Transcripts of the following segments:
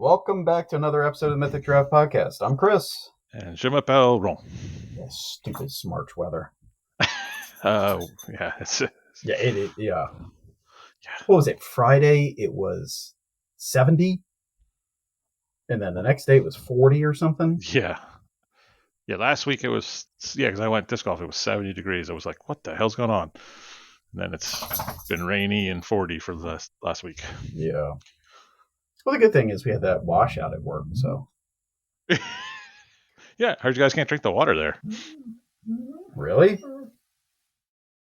Welcome back to another episode of the Mythic Giraffe podcast. I'm Chris. And je m'appelle Ron. Yeah, stupid March weather. Yeah, Yeah. What was it? Friday it was 70, and then the next day it was 40 or something. Yeah. Last week it was because I went disc golf. It was 70 degrees. I was like, "What the hell's going on?" And then it's been rainy and 40 for the last week. Yeah. Well, the good thing is we had that washout at work, so. Yeah, heard you guys can't drink the water there. Really?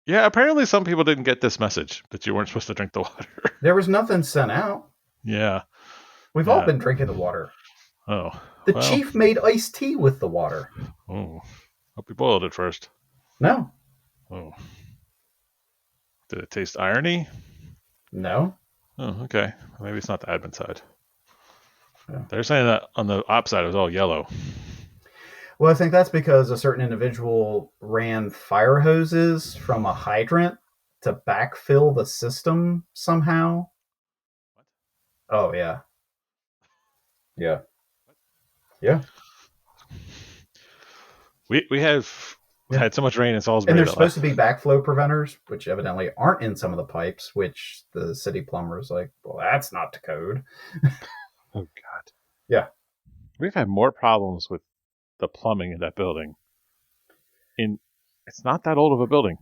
Yeah, apparently some people didn't get this message that you weren't supposed to drink the water. There was nothing sent out. Yeah. We've all been drinking the water. Oh. The chief made iced tea with the water. Oh. Hope you boiled it first. No. Oh. Did it taste irony? No. Oh, okay. Maybe it's not the admin side. Yeah. They're saying that on the op side it was all yellow. Well, I think that's because a certain individual ran fire hoses from a hydrant to backfill the system somehow. What? Oh, yeah. Yeah. Yeah. We have had so much rain in Salisbury. And there's supposed to be backflow preventers, which evidently aren't in some of the pipes, which the city plumber is like, well, that's not the code. Oh, God. Yeah. We've had more problems with the plumbing in that building. It's not that old of a building.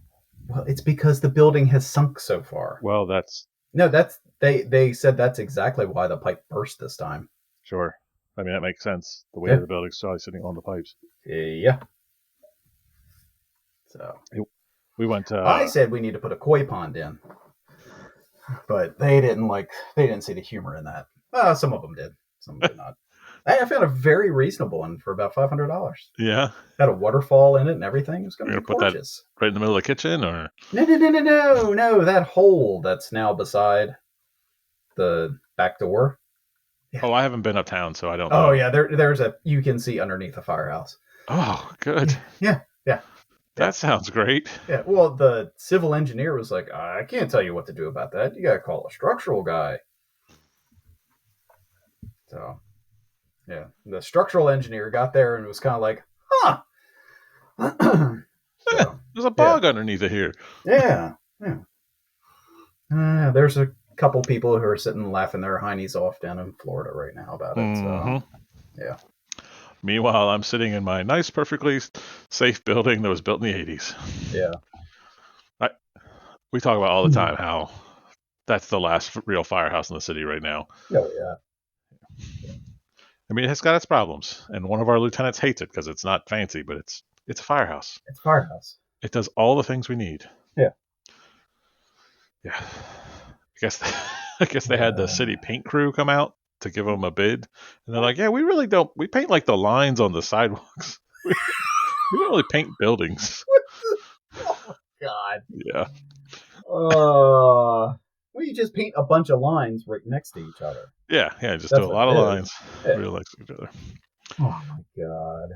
Well, it's because the building has sunk so far. Well, they said that's exactly why the pipe burst this time. Sure. I mean, that makes sense. The weight of the building's probably sitting on the pipes. Yeah. So we went to. I said we need to put a koi pond in, but they didn't see the humor in that. Some of them did, some did not. I found a very reasonable one for about $500. Yeah. Had a waterfall in it and everything. It was going to be gorgeous. Put that right in the middle of the kitchen, or no, that hole that's now beside the back door. Yeah. Oh, I haven't been uptown, so I don't know. Oh yeah, there's you can see underneath the firehouse. Oh, good. Yeah. That sounds great. Yeah, well, the civil engineer was like, I can't tell you what to do about that. You got to call a structural guy. So, yeah, the structural engineer got there and was kind of like, huh. There's a bog underneath it here. Yeah. There's a couple people who are sitting laughing their heinies off down in Florida right now about it. Mm-hmm. So, yeah. Meanwhile, I'm sitting in my nice, perfectly safe building that was built in the 80s. Yeah. We talk about all the time how that's the last real firehouse in the city right now. Oh, yeah. I mean, it's got its problems, and one of our lieutenants hates it because it's not fancy, but it's a firehouse. It's a firehouse. It does all the things we need. Yeah. Yeah. I guess they had the city paint crew come out to give them a bid, and they're like, yeah, we paint like the lines on the sidewalks. We don't really paint buildings. Oh, God. Yeah. Well, you just paint a bunch of lines right next to each other. Yeah, just do a lot of lines real next to each other. Oh, my God.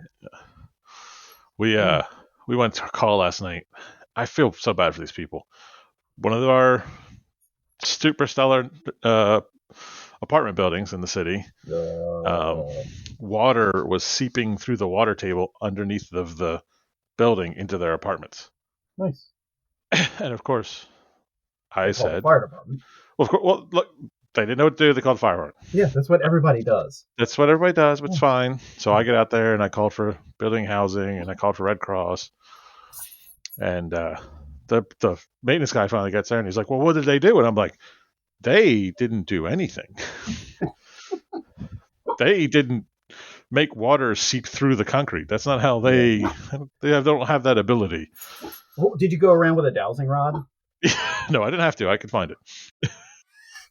Yeah. We went to a call last night. I feel so bad for these people. One of our super stellar apartment buildings in the city, water was seeping through the water table underneath of the building into their apartments. Nice. And of course, I said, fire department. Well, look, they didn't know what to do. They called fire department. Yeah, that's what everybody does. That's what everybody does, but it's fine. So I get out there and I called for building housing and I called for Red Cross. And the maintenance guy finally gets there and he's like, well, what did they do? And I'm like, they didn't do anything. They didn't make water seep through the concrete. That's not how they don't have that ability. Well, did you go around with a dowsing rod? No, I didn't have to. I could find it.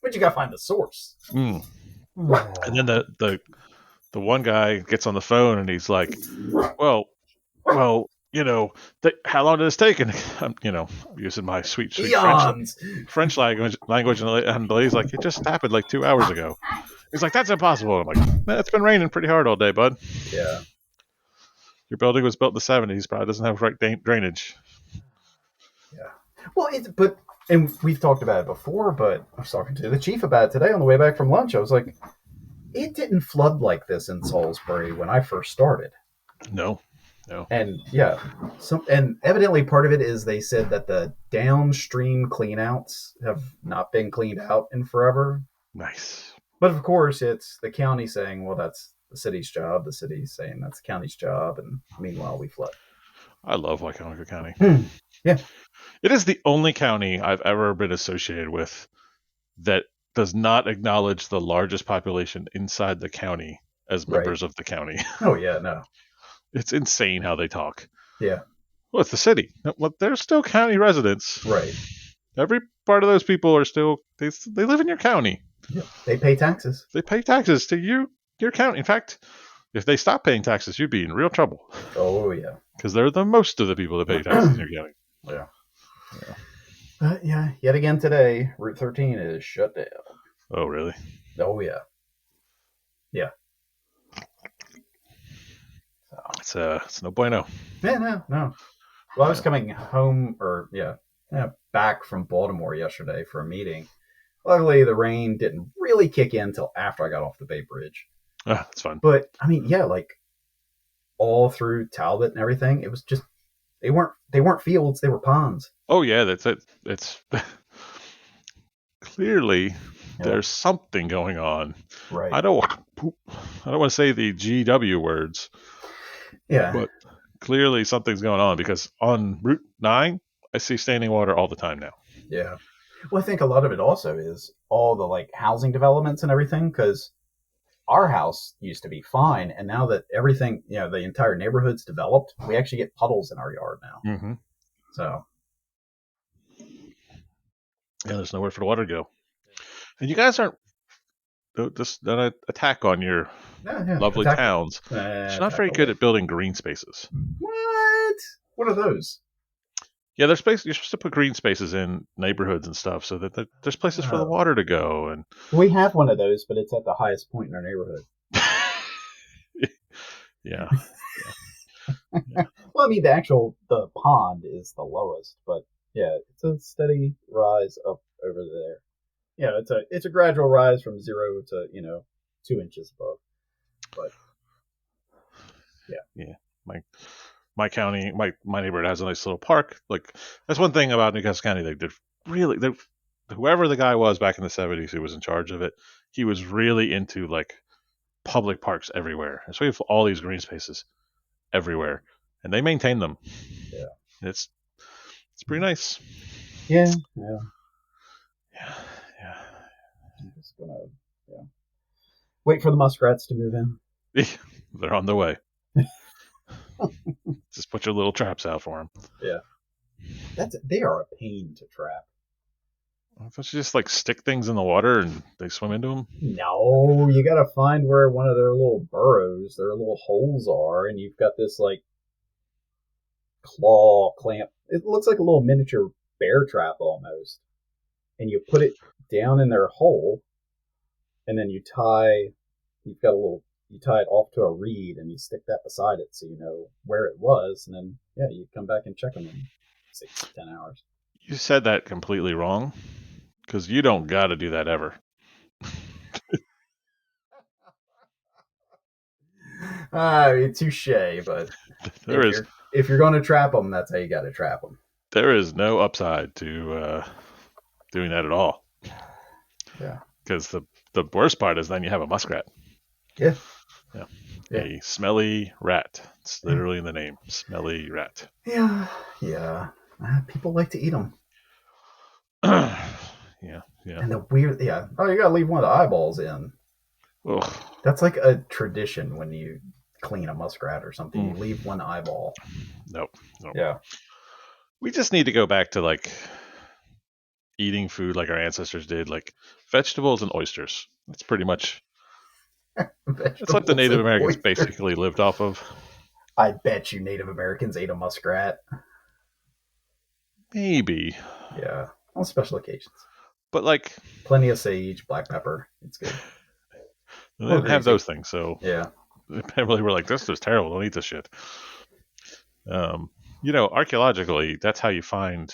But you got to find the source. And then the one guy gets on the phone and he's like, well, how long did this take? And I'm, using my sweet French language, and he's like, it just happened like 2 hours ago. He's like, that's impossible. I'm like, it's been raining pretty hard all day, bud. Yeah. Your building was built in the 70s. Probably doesn't have right drainage. Yeah. Well, and we've talked about it before, but I was talking to the chief about it today on the way back from lunch. I was like, it didn't flood like this in Salisbury when I first started. No, no. And yeah, and evidently part of it is they said that the downstream cleanouts have not been cleaned out in forever. Nice. But of course, it's the county saying, "Well, that's the city's job." The city's saying that's the county's job, and meanwhile, we flood. I love Wycomico County. Yeah, It is the only county I've ever been associated with that does not acknowledge the largest population inside the county as right. members of the county. Oh yeah, no, It's insane how they talk. yeah, Well, it's the city. Well, they're still county residents. right. Every part of those people are still they live in your county. Yeah, they pay taxes. They pay taxes to your county. In fact, if they stop paying taxes, you'd be in real trouble Oh yeah, because they're the most of the people that pay taxes in your county. yeah. Yeah, yet again today, Route 13 is shut down. Oh, really? Oh yeah, yeah. It's no bueno. Yeah, no, no. Well, I was coming home, or back from Baltimore yesterday for a meeting. Luckily, the rain didn't really kick in until after I got off the Bay Bridge. It's fun. But I mean, yeah, like all through Talbot and everything, it was just they weren't fields, they were ponds. Oh yeah, that's it. It's clearly Yeah, there's something going on. right. I don't I don't want to say the GW words, Yeah, but clearly something's going on because on Route 9, I see standing water all the time now. yeah. Well, I think a lot of it also is all the like housing developments and everything because our house used to be fine, and now that everything, the entire neighborhood's developed, we actually get puddles in our yard now. Mm-hmm. So Yeah, there's nowhere for the water to go. And you guys aren't just an attack on your yeah, yeah. lovely towns. It's not Attack very good away. at building green spaces. What? What are those? Yeah, there's space. You're supposed to put green spaces in neighborhoods and stuff, so that there's places for the Oh, water to go. And we have one of those, but it's at the highest point in our neighborhood. yeah, yeah. Well, I mean, the pond is the lowest, but yeah, it's a steady rise up over there. Yeah, it's a gradual rise from 0 to 2 inches above. But yeah, Yeah. My county, my neighborhood has a nice little park. Like that's one thing about Newcastle County. They did really. Whoever the guy was back in the '70s who was in charge of it, he was really into like public parks everywhere. And so we have all these green spaces everywhere, and they maintain them. yeah, It's it's pretty nice. yeah, yeah. Yeah, yeah. I'm just gonna yeah wait for the muskrats to move in. They're on the way. Just put your little traps out for them. Yeah, they are a pain to trap. Don't you just like stick things in the water and they swim into them? No, you got to find where one of their little burrows, their little holes are, and you've got this like claw clamp. It looks like a little miniature bear trap almost, and you put it down in their hole, and then you've got a little, you tie it off to a reed, and you stick that beside it so you know where it was, and then yeah, you come back and check them in 6 to 10 hours. You said that completely wrong because you don't got to do that ever. Touche, but There is if you're going to trap them, that's how you got to trap them. there is no upside to doing that at all. Yeah. Because the worst part is then you have a muskrat. Yeah. Yeah. Yeah. A smelly rat. It's literally in the name. Smelly rat. Yeah. Yeah. People like to eat them. Yeah. Yeah. And the weird, yeah. Oh, you got to leave one of the eyeballs in. Ugh. That's like a tradition when you clean a muskrat or something. You Mm. leave one eyeball. Nope. Nope. Yeah. We just need to go back to like eating food like our ancestors did, like vegetables and oysters. That's pretty much that's what the Vegetables Native and Americans oysters. basically lived off of. I bet you Native Americans ate a muskrat. Maybe. Yeah. On special occasions. But like Plenty of sage, black pepper. It's good. they Well, didn't have greasy. those things, so Yeah. they probably were like, "This is terrible. Don't eat this shit." You know, archaeologically, that's how you find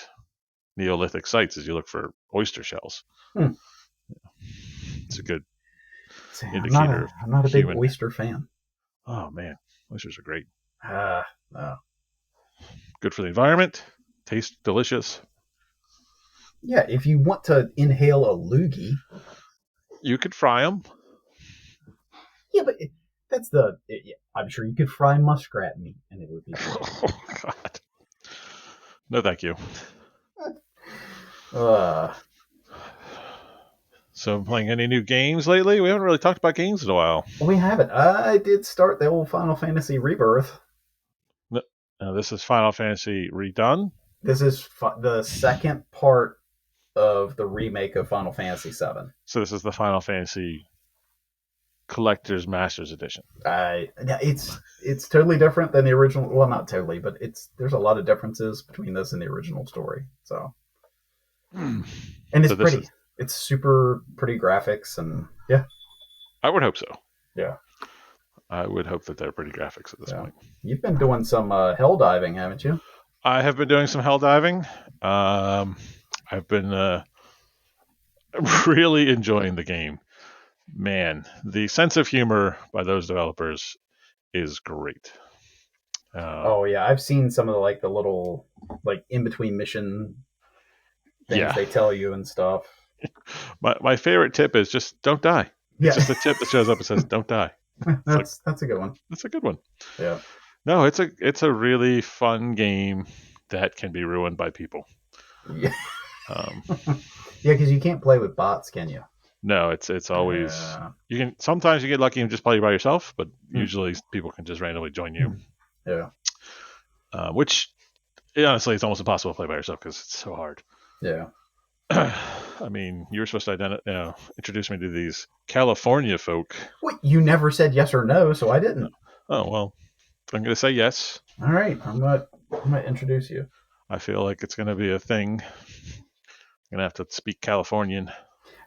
Neolithic sites: is you look for oyster shells. Hmm. It's a good. See, indicator of I'm not a big human. oyster fan. Oh man, oysters are great. Uh, uh, Good for the environment. Taste delicious. yeah, if you want to inhale a loogie, You could fry them. yeah, but that's yeah, I'm sure you could fry muskrat meat and it would be great. Oh God. No, thank you. Uh, So, playing any new games lately? We haven't really talked about games in a while. we haven't. I did start the old Final Fantasy Rebirth. No, this is Final Fantasy redone. This is the second part of the remake of Final Fantasy VII. So, this is the Final Fantasy Collector's Masters Edition. Yeah, it's totally different than the original. Well, not totally, but there's a lot of differences between this and the original story. So, and it's So this pretty. is. It's super pretty graphics, and yeah, I would hope so. yeah, I would hope that they're pretty graphics at this yeah. point. You've been doing some hell diving, haven't you? I have been doing some hell diving. I've been really enjoying the game. Man, the sense of humor by those developers is great. Oh yeah, I've seen some of the little in between mission things Yeah, they tell you and stuff. my favorite tip is just don't die. It's Yeah, just a tip that shows up and says don't die. It's like that's a good one. that's a good one. Yeah, No, it's a really fun game that can be ruined by people. yeah, Um, yeah. Because you can't play with bots, can you? no, it's always Uh, you can sometimes you get lucky and just play by yourself, but hmm, usually people can just randomly join you. yeah, Which honestly, it's almost impossible to play by yourself because it's so hard. yeah. I mean, you were supposed to introduce me to these California folk. What you never said yes or no, so I didn't. Oh well, I'm going to say yes. All right, I'm gonna introduce you. I feel like it's going to be a thing. I'm going to have to speak Californian.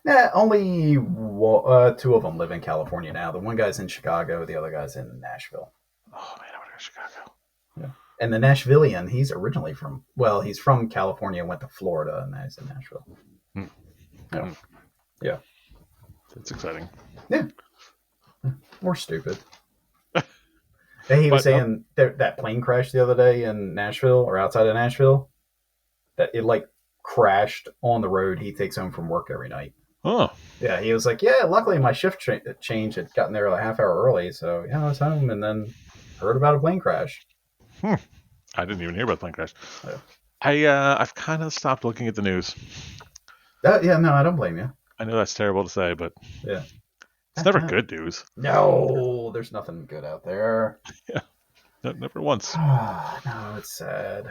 Nah, only two of them live in California now. The one guy's in Chicago, the other guy's in Nashville. Oh man, I want to go to Chicago. Yeah. And the Nashvilleian, he's originally he's from California, went to Florida, and now he's in Nashville. Hmm. Yeah. Hmm. Yeah. It's exciting. Yeah. More stupid. He was But saying that plane crash the other day in Nashville or outside of Nashville, that it crashed on the road he takes home from work every night. oh, Yeah, he was like, yeah, luckily my shift change had gotten there a half hour early, so yeah, I was home and then heard about a plane crash. I didn't even hear about the plane crash. Yeah. I've kind of stopped looking at the news. Yeah, no, I don't blame you. I know that's terrible to say, but Yeah. it's never good news. No, there's nothing good out there. Yeah, never once. No, it's sad.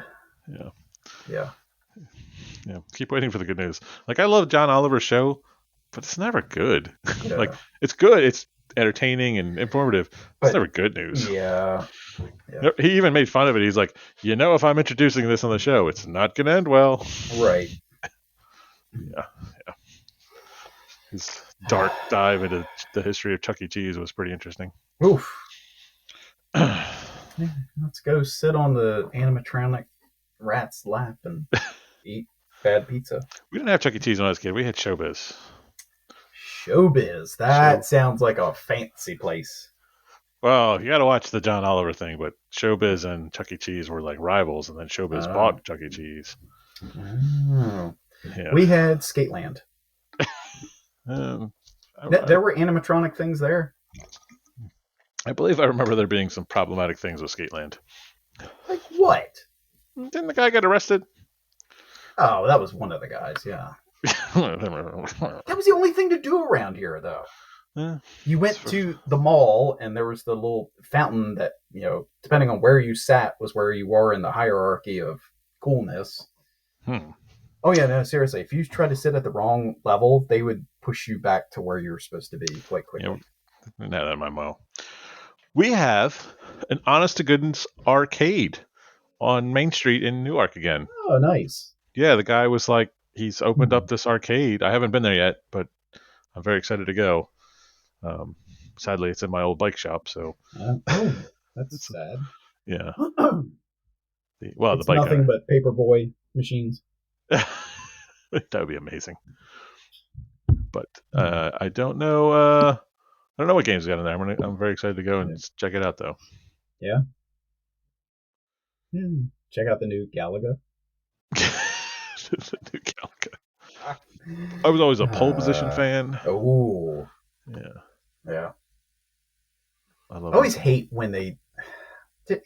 Yeah, Yeah. yeah. Keep waiting for the good news. Like I love John Oliver's show, but it's never good. Yeah. Like it's good. It's entertaining and informative. It's But never good news. yeah. Yeah. He even made fun of it. He's like, if I'm introducing this on the show, it's not going to end well. Right. Yeah. His dark dive into the history of Chuck E. Cheese was pretty interesting. Oof. Let's go sit on the animatronic rat's lap and eat bad pizza. We didn't have Chuck E. Cheese when I was a kid. We had Showbiz. Showbiz. That sounds like a fancy place. Well, you got to watch the John Oliver thing, but Showbiz and Chuck E. Cheese were like rivals, and then Showbiz bought Chuck E. Cheese. Oh. Yeah. We had Skateland. There were animatronic things there. I believe I remember there being some problematic things with Skateland. Like what? Didn't the guy get arrested? Oh, that was one of the guys, yeah. That was the only thing to do around here, though. You went to the mall, and there was the little fountain that, depending on where you sat, was where you were in the hierarchy of coolness. Oh, yeah, no, seriously. If you tried to sit at the wrong level, they would push you back to where you were supposed to be quite quickly. Yeah, not that in my mall. We have an honest to goodness arcade on Main Street in Newark again. Oh, nice. Yeah, the guy was like, he's opened up this arcade. I haven't been there yet, but I'm very excited to go. Sadly, it's in my old bike shop, so. That's sad. Yeah. It's the bike nothing but paperboy machines. That would be amazing. But I don't know. don't know what games got in there. I'm very excited to go and check it out, though. Yeah. Check out the new Galaga. The new Galaga. I was always a pole position fan. Oh. Yeah. Yeah. I I love me always some. hate when they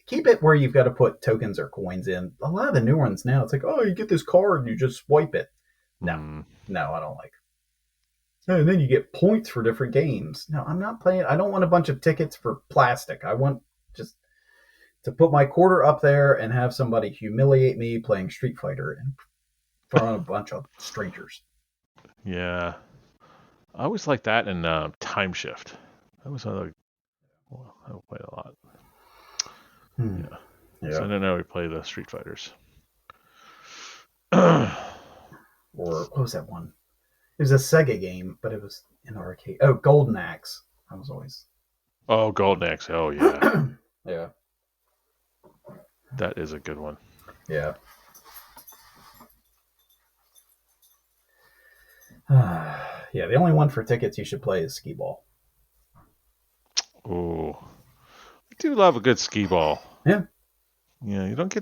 keep it where you've got to put tokens or coins in. A lot of the new ones now, it's like, oh, you get this card and you just swipe it. No, no, I don't like. And then you get points for different games. No, I'm not playing. I don't want a bunch of tickets for plastic. I want just to put my quarter up there and have somebody humiliate me playing Street Fighter in front of a bunch of strangers. Yeah. I always like that and Time Shift. That was another. Well, I played a lot. Yeah. Yeah. So I don't know. We play the Street Fighters. Or what was that one? It was a Sega game, but it was in arcade. Oh, Golden Axe. I was always. Oh, Golden Axe. Oh, yeah. Yeah. That is a good one. Yeah. Yeah, the only one for tickets you should play is skee ball. Oh, I do love a good skee ball. Yeah. Yeah, you don't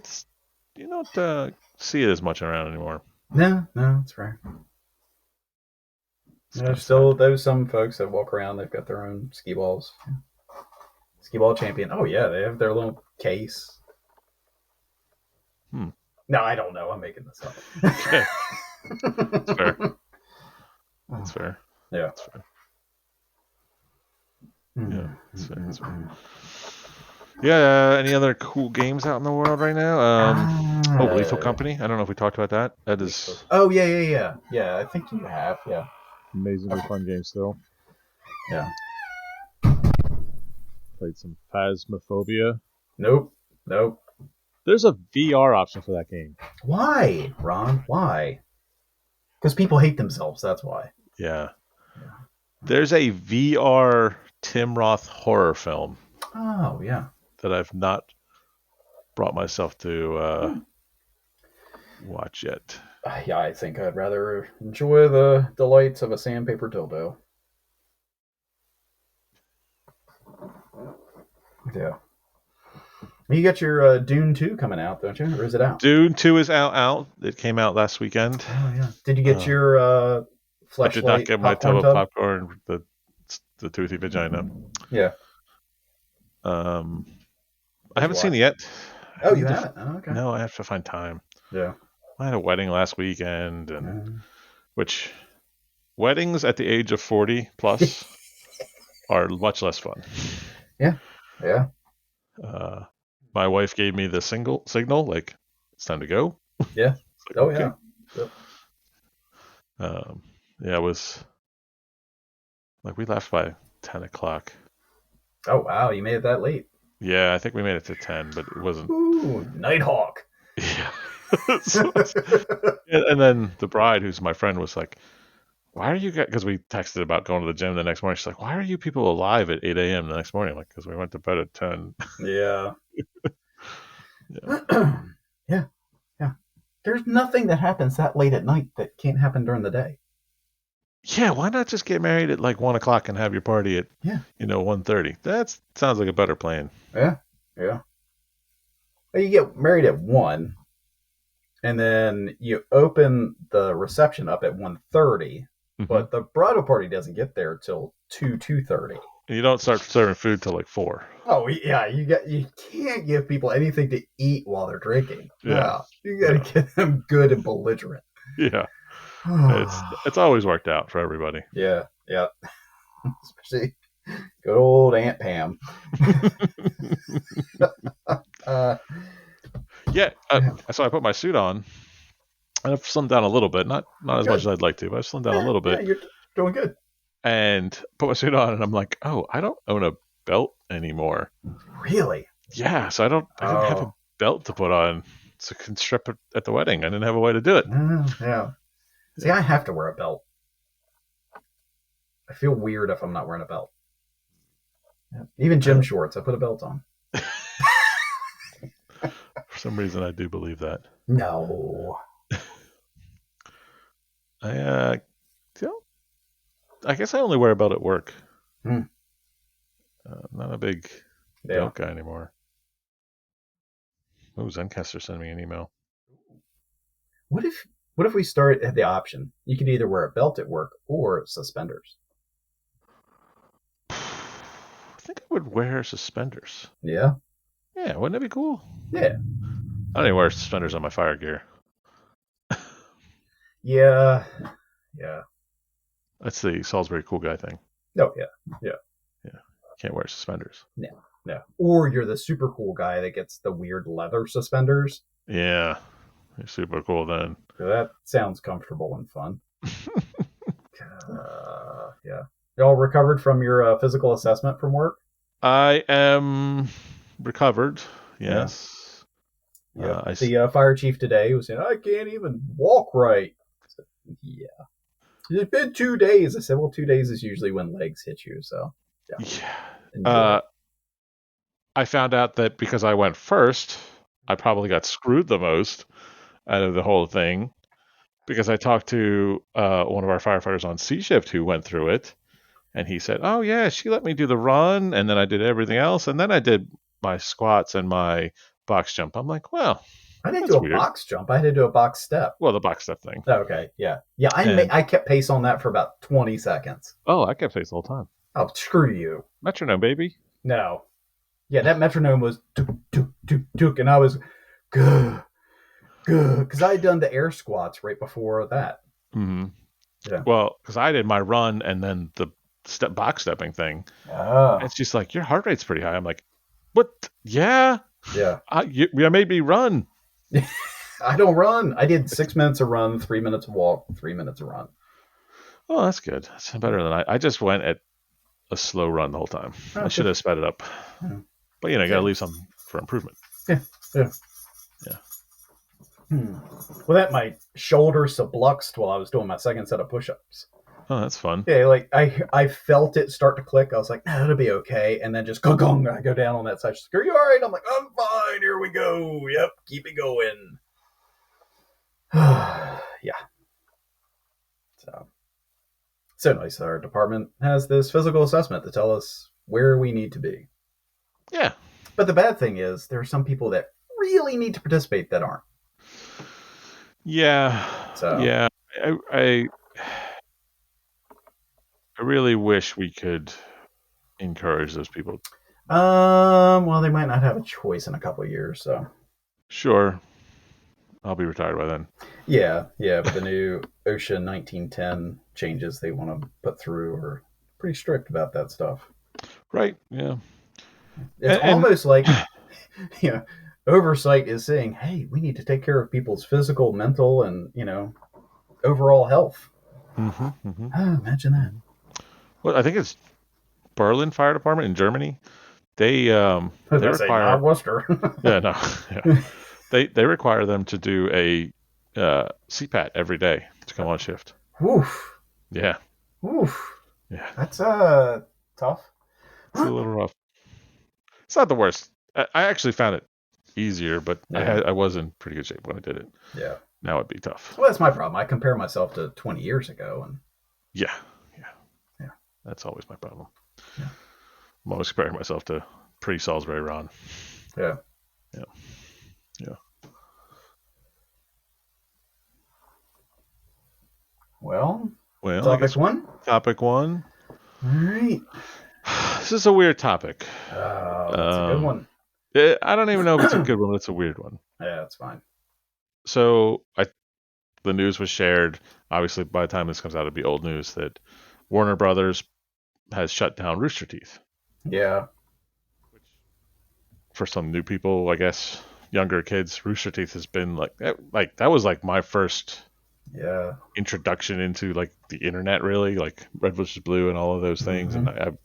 see it as much around anymore. No, that's right. There's still those some folks that walk around. They've got their own skee balls. Skee ball champion. Oh yeah, they have their little case. No, I don't know. I'm making this up. Okay, that's fair. That's fair. Yeah. That's fair. Yeah, that's fair. That's fair. Yeah. Any other cool games out in the world right now? Lethal Company. I don't know if we talked about that. That is. Oh yeah. I think you have. Yeah. Amazingly fun game still. Yeah. Played some Phasmophobia. Nope. There's a VR option for that game. Why, Ron? Why? Because people hate themselves. That's why. Yeah. There's a VR Tim Roth horror film. Oh yeah. That I've not brought myself to watch yet. Yeah, I think I'd rather enjoy the delights of a sandpaper dildo. Yeah. You got your Dune 2 coming out, don't you? Or is it out? Dune 2 is out. It came out last weekend. Oh, yeah. Did you get your Fleshlight? I did not get my tub of popcorn, the toothy vagina. Yeah. I haven't seen it yet. Oh, you haven't? Oh, okay. No, I have to find time. Yeah. I had a wedding last weekend, which weddings at the age of 40 plus are much less fun. Yeah. My wife gave me the signal, like it's time to go. Yeah. Like, okay. Yeah. Yep. Yeah, it was like we left by 10 o'clock. Oh wow, you made it that late. Yeah, I think we made it to 10, but it wasn't. Ooh, Nighthawk. Yeah. And then the bride, who's my friend, was like, why are you guys, because we texted about going to the gym the next morning. She's like, why are you people alive at 8 a.m. the next morning? I'm like, because we went to bed at 10. Yeah. Yeah. There's nothing that happens that late at night that can't happen during the day. Yeah, why not just get married at like 1 o'clock and have your party at 1:30? That sounds like a better plan. Yeah. Well, you get married at 1, and then you open the reception up at 1:30, but the bridal party doesn't get there till 2:30. You don't start serving food till like 4. Oh yeah, you can't give people anything to eat while they're drinking. Yeah, you got to get them good and belligerent. Yeah, it's always worked out for everybody. Yeah, especially good old Aunt Pam. So I put my suit on, and I've slimmed down a little bit, not as much as I'd like to, but I've slimmed down a little bit. Yeah, you're doing good. And put my suit on, and I'm like, oh, I don't own a belt anymore. Really? Yeah, so I didn't have a belt to put on, so I can strip it at the wedding. I didn't have a way to do it. Yeah. See, I have to wear a belt. I feel weird if I'm not wearing a belt. Yeah. Even gym shorts, I put a belt on. For some reason, I do believe that. No. I guess I only wear a belt at work. Not a big Yeah. belt guy anymore. Oh, Zencaster sent me an email. What if we start at the option? You could either wear a belt at work or suspenders. I think I would wear suspenders. Yeah. Yeah, wouldn't that be cool? Yeah. I don't even wear suspenders on my fire gear. Yeah. Yeah. That's the Salisbury cool guy thing. Oh yeah. Yeah. Yeah, can't wear suspenders. No. No. Or you're the super cool guy that gets the weird leather suspenders. Yeah, you're super cool then. That sounds comfortable and fun. Yeah. Y'all recovered from your physical assessment from work? I am recovered. Yeah. Yes. Yeah. I The fire chief today was saying, I can't even walk right. I said, yeah. It's been 2 days. I said, well, 2 days is usually when legs hit you. So, yeah. Enjoy it. I found out that because I went first, I probably got screwed the most out of the whole thing because I talked to one of our firefighters on C shift who went through it, and he said, "Oh yeah, she let me do the run, and then I did everything else, and then I did my squats and my box jump." I'm like, "Well, I didn't that's do a weird." box jump. I had to do a box step. Well, the box step thing. Okay. Yeah. Yeah. And I kept pace on that for about 20 seconds. oh, I kept pace the whole time. Oh, screw you. Metronome, baby. No. Yeah, that metronome was tuk, tuk, tuk, tuk, and I was good, good. Because I had done the air squats right before that. Mm-hmm. Yeah. Well, because I did my run and then the box stepping thing. Oh. And she's like, "Your heart rate's pretty high." I'm like, "What? Yeah, Yeah. you made me run." I don't run. I did 6 minutes of run, 3 minutes of walk, 3 minutes of run. Oh, that's good. That's better than I just went at a slow run the whole time. Oh, I should have sped it up. Yeah. But you got to Yeah. leave something for improvement. Yeah. Well, that my shoulder subluxed while I was doing my second set of push-ups. Oh, that's fun. Yeah, like I felt it start to click. I was like, no, it'll be okay. And then just gong, I go down on that side. She's like, are you all right? I'm like, I'm fine. Here we go. Yep, keep it going. Yeah. So nice that our department has this physical assessment to tell us where we need to be. Yeah. But the bad thing is there are some people that really need to participate that aren't. Yeah. So yeah. I really wish we could encourage those people. Well, they might not have a choice in a couple of years, so. Sure. I'll be retired by then. Yeah, but the new OSHA 1910 changes they want to put through are pretty strict about that stuff. Right, yeah. It's almost like, oversight is saying, hey, we need to take care of people's physical, mental, and, overall health. Mm-hmm, mm-hmm. Oh, imagine that. Well, I think it's Berlin Fire Department in Germany. They require Worcester. Yeah, no. Yeah. They require them to do a CPAT every day to come on shift. Oof. Yeah. Oof. Yeah. That's tough. It's a little rough. It's not the worst. I actually found it easier, but I was in pretty good shape when I did it. Yeah. Now it'd be tough. Well, that's my problem. I compare myself to 20 years ago, and yeah. That's always my problem. Yeah. I'm always comparing myself to pre-Salisbury Ron. Yeah. Well, topic one. Topic one. All right. This is a weird topic. Oh, that's a good one. I don't even know if it's a good one, but it's a weird one. Yeah, that's fine. So the news was shared. Obviously, by the time this comes out, it'll be old news that Warner Brothers has shut down Rooster Teeth. Yeah. For some new people, I guess, younger kids, Rooster Teeth has been like that was like my first introduction into like the internet, really, like Red vs. Blue and all of those things. Mm-hmm. And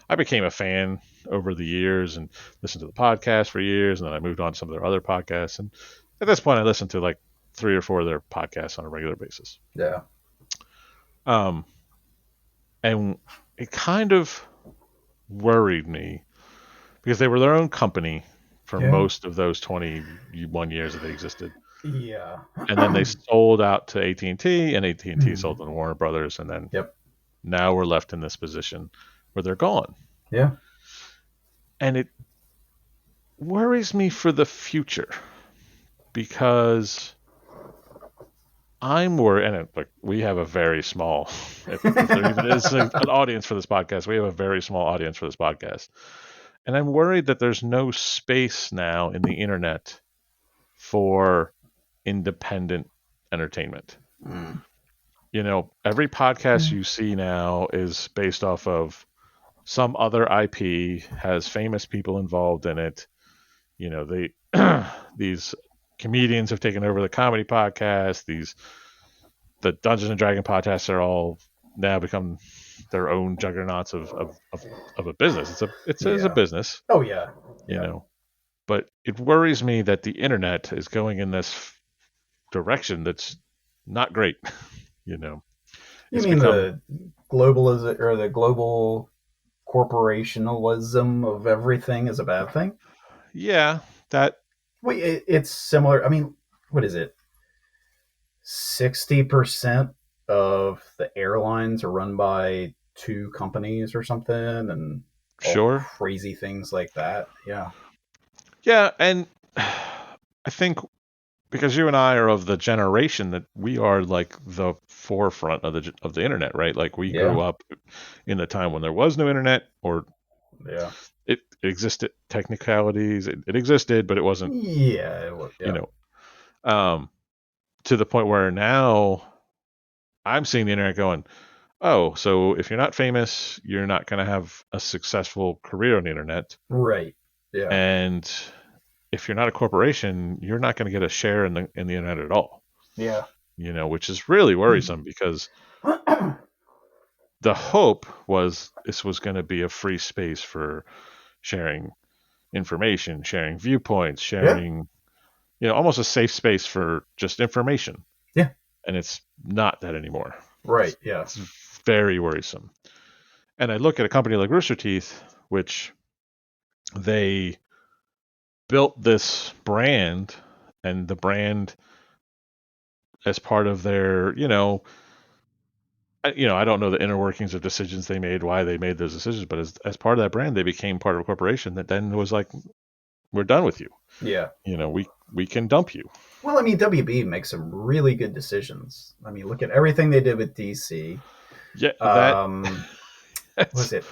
I became a fan over the years and listened to the podcast for years, and then I moved on to some of their other podcasts. And at this point, I listened to like 3 or 4 of their podcasts on a regular basis. Yeah. And it kind of worried me because they were their own company for most of those 21 years that they existed. Yeah. And then they sold out to AT&T, and AT&T sold to Warner Brothers, and then now we're left in this position where they're gone. Yeah. And it worries me for the future because I'm worried, and like we have a very small, if there even is an audience for this podcast, we have a very small audience for this podcast. And I'm worried that there's no space now in the internet for independent entertainment. Mm. Every podcast Yeah. you see now is based off of some other IP, has famous people involved in it. They these comedians have taken over the comedy podcast. The Dungeons and Dragon podcasts are all now become their own juggernauts of a business. It's a Yeah. business, Oh yeah. you Yeah. know. But it worries me that the internet is going in this direction that's not great. You know, You it's mean become the globalism or the global corporationalism of everything is a bad thing? yeah, that Wait, it's similar. I mean, what is it? 60% of the airlines are run by two companies or something, and all sure. crazy things like that. Yeah. Yeah, and I think because you and I are of the generation that we are like the forefront of the internet, right? Like we grew Yeah. up in the time when there was no internet, or Yeah. it existed technicalities. It existed, but it wasn't, Yeah. It was, you yeah. know, um, to the point where now I'm seeing the internet going, oh, so if you're not famous, you're not going to have a successful career on the internet, Right. Yeah. and if you're not a corporation, you're not going to get a share in the internet at all. Yeah. Which is really worrisome because the hope was this was going to be a free space for sharing information, sharing viewpoints, Yeah. sharing, almost a safe space for just information. Yeah. And it's not that anymore. Right. Yeah. It's very worrisome. And I look at a company like Rooster Teeth, which they built this brand, and the brand as part of their, I don't know the inner workings of decisions they made, why they made those decisions, but as part of that brand, they became part of a corporation that then was like, we're done with you. Yeah. We can dump you. Well, I mean, WB makes some really good decisions. I mean, look at everything they did with DC. Yeah, Um, what was that's it?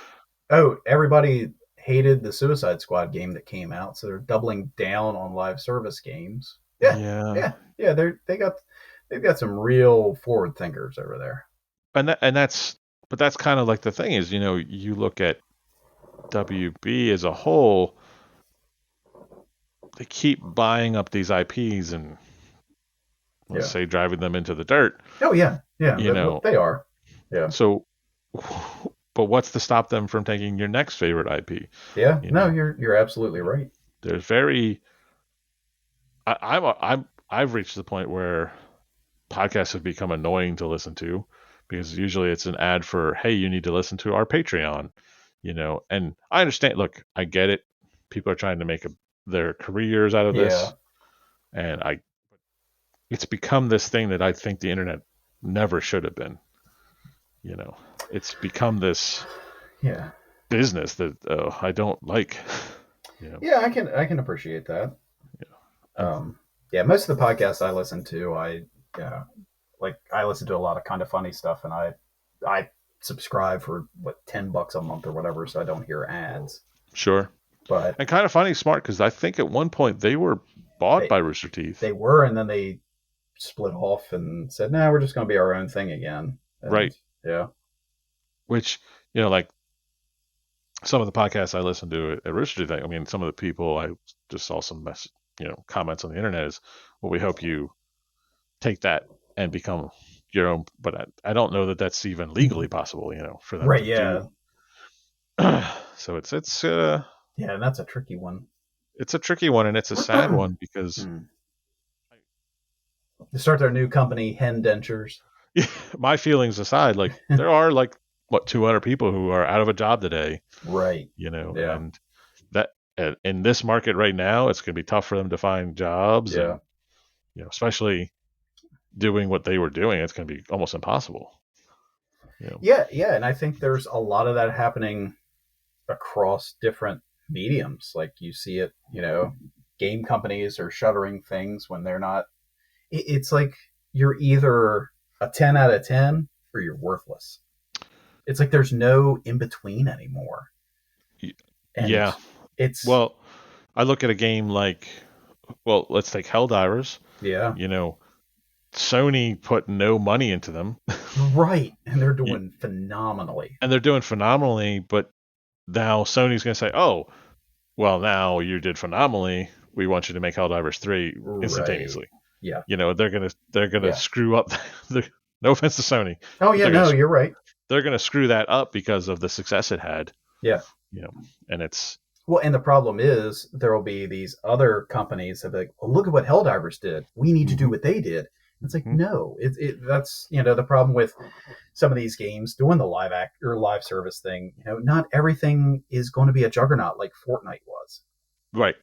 Oh, everybody hated the Suicide Squad game that came out, so they're doubling down on live service games. Yeah, yeah, yeah. They've got some real forward thinkers over there. and that's kind of like the thing is, you look at WB as a whole, they keep buying up these IPs and let's Yeah. say driving them into the dirt, Oh yeah, yeah. you know. They are. Yeah. So, but what's to stop them from taking your next favorite IP? Yeah. You No, know, you're absolutely right. there's very I've reached the point where podcasts have become annoying to listen to because usually it's an ad for, hey, you need to listen to our Patreon, and I understand. Look, I get it. People are trying to make their careers out of Yeah. this, and it's become this thing that I think the internet never should have been. It's become this Yeah. business that I don't like. You know, Yeah, I can appreciate that. and Yeah, most of the podcasts I listen to, yeah, like I listen to a lot of kind of funny stuff, and I subscribe for what $10 a month or whatever, so I don't hear ads. sure, But and kind of funny, smart because I think at one point they were bought they by Rooster Teeth, they were, and then they split off and said, "No, we're just going to be our own thing again." And right? yeah, Which like some of the podcasts I listen to at Rooster Teeth, I mean, some of the people I just saw some comments on the internet is, well, we hope you take that and become your own. But I don't know that that's even legally possible, for them right, to yeah, do. So yeah, and that's a tricky one. it's a tricky one and it's a sad one because Hmm. They start their new company, Hen Dentures. my feelings aside, like there are like what 200 people who are out of a job today, Right. Yeah. and that in this market right now, it's going to be tough for them to find jobs, Yeah. and especially doing what they were doing, it's going to be almost impossible. Yeah. Yeah. And I think there's a lot of that happening across different mediums. Like you see it, game companies are shuttering things when they're not. It's like you're either a 10 out of 10 or you're worthless. It's like there's no in between anymore. And Yeah. it's, Well, I look at a game like, well, let's take Helldivers. yeah, You know, Sony put no money into them, right. And they're doing phenomenally. and they're doing phenomenally. But now Sony's going to say, "Oh, well, now you did phenomenally. We want you to make Helldivers 3 Right. instantaneously." Yeah. They're gonna Yeah. screw up. No offense to Sony, Oh, but yeah. No, you're right. they're gonna screw that up because of the success it had. Yeah. You know, and it's Well, and the problem is there will be these other companies that be like, "Oh, look at what Helldivers did. We need to do mhm, what they did." It's like, mhm, no, that's the problem with some of these games doing the live act or live service thing. Not everything is going to be a juggernaut like Fortnite was. right.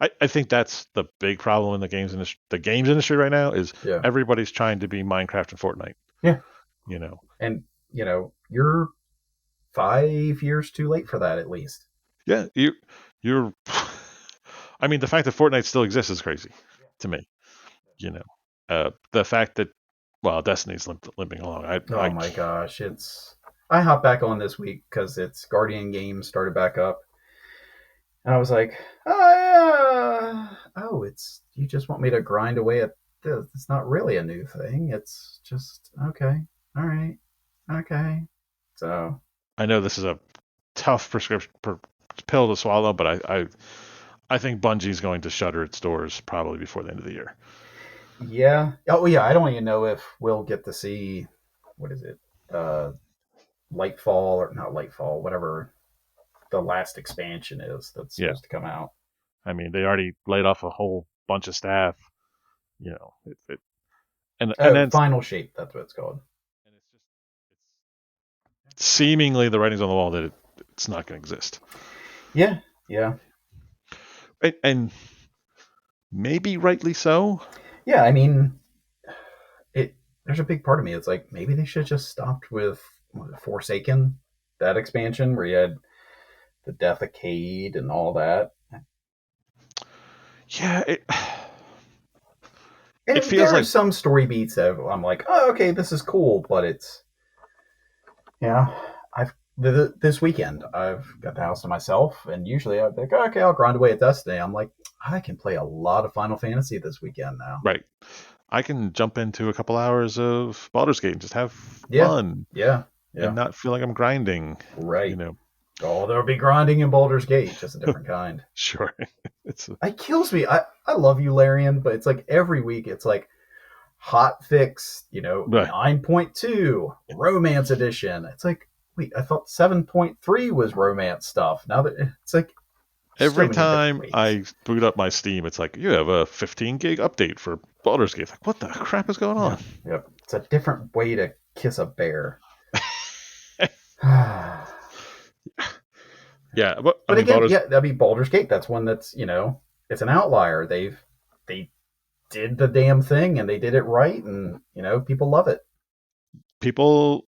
I think that's the big problem in the games industry. The games industry right now is Yeah, everybody's trying to be Minecraft and Fortnite. yeah, You know, and you're 5 years too late for that at least. yeah, you're. I mean, the fact that Fortnite still exists is crazy to me. You know, the fact that well, Destiny's limping along. Oh my gosh, I hopped back on this week because it's Guardian Games started back up. And I was like, oh yeah, oh, it's you just want me to grind away at this. It's not really a new thing. It's just okay, all right, okay. So I know this is a tough pill to swallow, but I think Bungie's going to shutter its doors probably before the end of the year. yeah, oh yeah, I don't even know if we'll get to see what is it, uh, Lightfall or not Lightfall, whatever the last expansion is that's Yeah, supposed to come out. I mean they already laid off a whole bunch of staff. You know, and Oh, then Final Shape, that's what it's called. and it's seemingly the writing's on the wall that it's not going to exist. Yeah, yeah, And maybe rightly so. yeah. I mean, it there's a big part of me. It's like maybe they should have just stopped with Forsaken, that expansion where you had the Death of Cade and all that. Yeah, it And feels there are like some story beats that I'm like, oh, okay, this is cool, but it's I've this weekend I've got the house to myself, and usually I'd be like, okay, I'll grind away at Destiny. I'm like, I can play a lot of Final Fantasy this weekend now. right. I can jump into a couple hours of Baldur's Gate and just have Yeah, fun yeah, and yeah. not feel like I'm grinding. You Right. know, Oh, there'll be grinding in Baldur's Gate, just a different kind. sure. it's It kills me. I love you, Larian, but it's like every week it's like hot fix, right. 9.2 romance edition. It's like, wait, I thought 7.3 was romance stuff. Now that it's like so Every many different time ways. I boot up my Steam, it's like you have a 15 gig update for Baldur's Gate. Like, what the crap is going on? Yeah, yep. It's a different way to kiss a bear. But Yeah, but I mean, again, Baldur's yeah, that'd be Baldur's Gate. That's one that's it's an outlier. They did the damn thing and they did it right, and people love it. people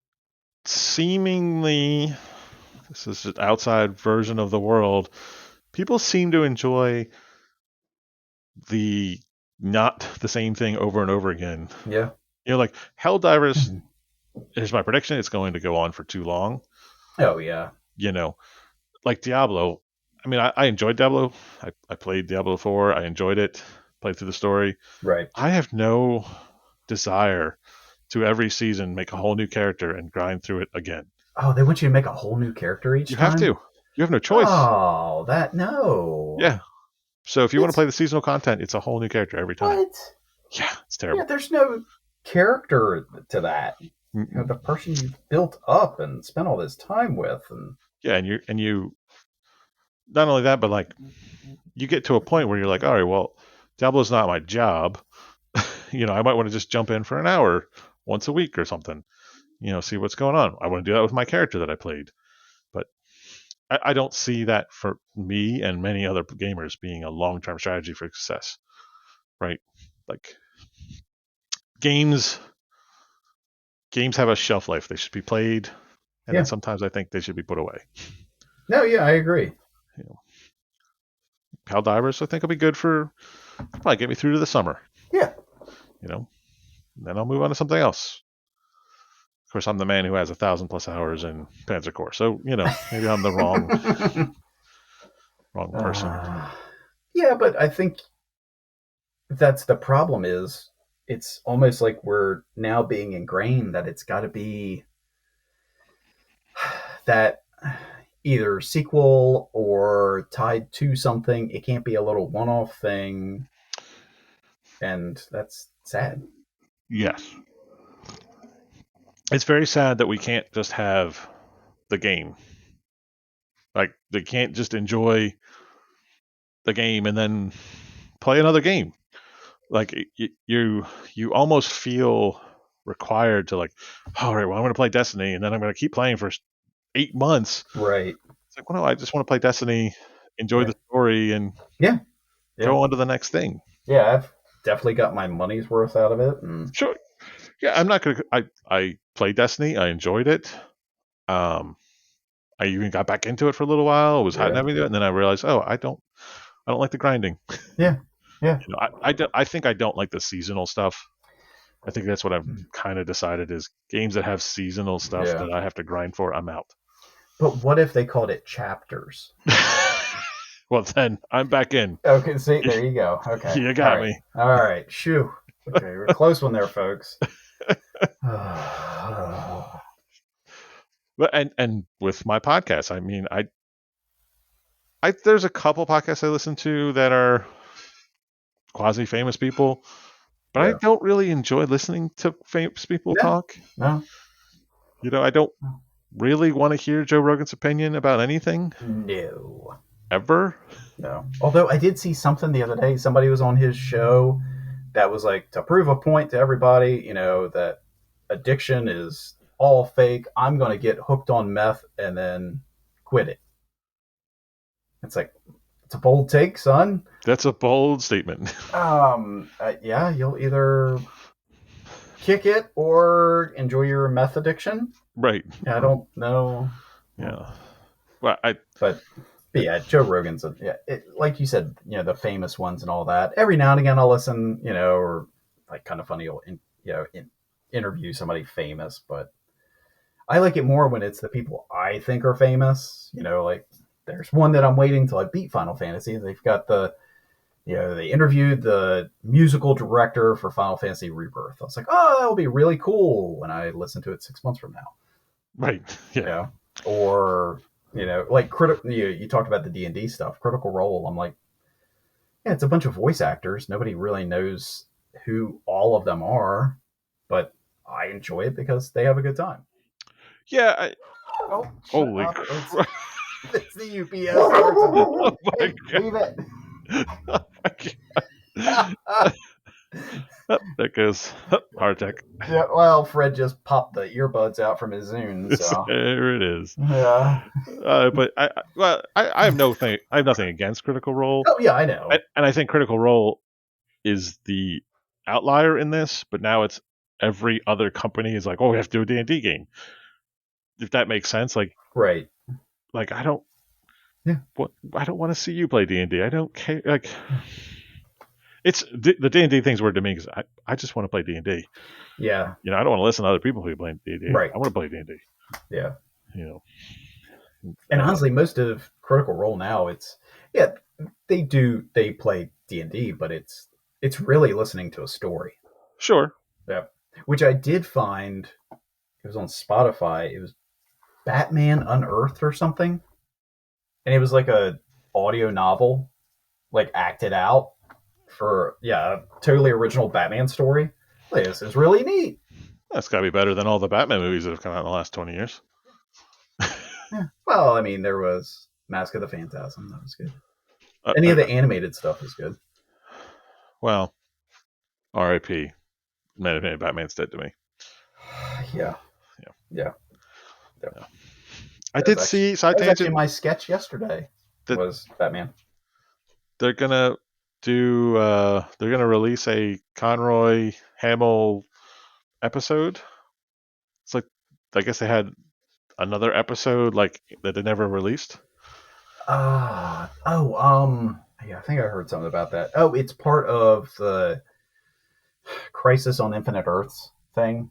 seemingly, this is an outside version of the world. People seem to enjoy the not the same thing over and over again. Yeah. Like Helldivers, Mhm. here's my prediction: it's going to go on for too long. Oh yeah. You know, like Diablo. I mean, I enjoyed Diablo. I played Diablo 4. I enjoyed it. Played through the story. Right. I have no desire to every season make a whole new character and grind through it again. Oh, they want you to make a whole new character each You have time? to. You have no choice. Oh, that no. Yeah. So if you want to It's play the seasonal content, it's a whole new character every time. what? Yeah, it's Yeah, terrible. there's no character to that. The Mm-mm. person you've built up and spent all this time with, and Yeah, and you not only that, but like you get to a point where you're like, all right, well, Diablo's not my job. I might want to just jump in for an hour once a week or something. See what's going on. I want to do that with my character that I played, but I don't see that for me and many other gamers being a long-term strategy for success. Right? Like games, games have a shelf life. They should be played, and then yeah. sometimes I think they should be put away. No, yeah, I agree. You know. Helldivers, I think, will be good for probably get me through to the summer. Yeah. You know, and then I'll move on to something else. Of course, I'm the man who has 1,000+ hours in Panzer Corps, so maybe I'm the wrong person. uh, yeah, but I think that's the problem is it's almost like we're now being ingrained that it's got to be that either sequel or tied to something. It can't be a little one-off thing, and that's sad. Yes, it's very sad that we can't just have the game. Like they can't just enjoy the game and then play another game. Like you almost feel required to like, all right, well I'm going to play Destiny and then I'm going to keep playing for 8 months. Right. It's like, well, no, I just want to play Destiny, enjoy Yeah. the story, and Yeah. Yeah. go on to the next thing. Yeah. I've definitely got my money's worth out of it, and Sure, yeah, I'm not gonna. I played Destiny, I enjoyed it. Um, I even got back into it for a little while. Was yeah. having to do it, and then I realized, oh, I don't like the grinding. Yeah. Yeah. I think I don't like the seasonal stuff. I think that's what I've kind of decided is games that have seasonal stuff Yeah. that I have to grind for. I'm out. But what if they called it chapters? Well, then I'm back in. Okay, see, there you go. Okay. You All got right. me. All right. Shoo. Okay, we're close one there, folks. But and with my podcast, I mean, I there's a couple podcasts I listen to that are quasi famous people, but I Yeah. don't really enjoy listening to famous people No. talk. No. I don't really want to hear Joe Rogan's opinion about anything No. ever. No. Although I did see something the other day. Somebody was on his show that was like to prove a point to everybody, that addiction is all fake. I'm going to get hooked on meth and then quit it. It's like, it's a bold take, son. That's a bold statement. Yeah, you'll either kick it or enjoy your meth addiction. Right. I don't know. Yeah. Well, But yeah, Joe Rogan's like you said, the famous ones and all that. Every now and again, I'll listen, or like kind of funny, interview somebody famous. But I like it more when it's the people I think are famous. Like there's one that I'm waiting till I beat Final Fantasy. They've got they interviewed the musical director for Final Fantasy Rebirth. I was like, oh, that'll be really cool when I listen to it 6 months from now. right. Yeah. Or like critical. You talked about the D&D stuff, Critical Role. I'm like, yeah, it's a bunch of voice actors. Nobody really knows who all of them are, but I enjoy it because they have a good time. Yeah. Oh, shut Holy up! crap! It's the UPS person. Oh my Hey, leave it. god! That goes hard tech. Yeah, well, Fred just popped the earbuds out from his Zune, so There it is. yeah. But I have I have nothing against Critical Role, Oh yeah, I know. and I think Critical Role is the outlier in this. But now it's every other company is like, oh, we have to do a D&D game. If that makes sense, Right. like Yeah. I don't want to see you play D&D. I don't care. Like it's the D&D thing's weird to me because I just want to play D&D. Yeah. I don't want to listen to other people who play D&D. Right. I want to play D&D. Yeah. You know. And honestly, most of Critical Role now, yeah, they play D&D, but it's really listening to a story. Sure. Yeah. Which I did find, it was on Spotify. It was Batman Unearthed or something. And it was like a audio novel, like acted out for a totally original Batman story. Like, this is really neat. That's got to be better than all the Batman movies that have come out in the last 20 years. Yeah. Well, I mean, there was Mask of the Phantasm. That was good. Uh, Any of uh, the animated stuff was good. well, R.I.P. Batman's dead to me. Yeah. Yeah. Yeah. Yeah. Yeah. I did see side That was actually tangent my sketch yesterday. that Was Batman. they're gonna they're gonna release a Conroy Hamill episode. It's like I guess they had another episode like that they never released. Oh. Yeah, I think I heard something about that. Oh, it's part of the Crisis on Infinite Earths thing,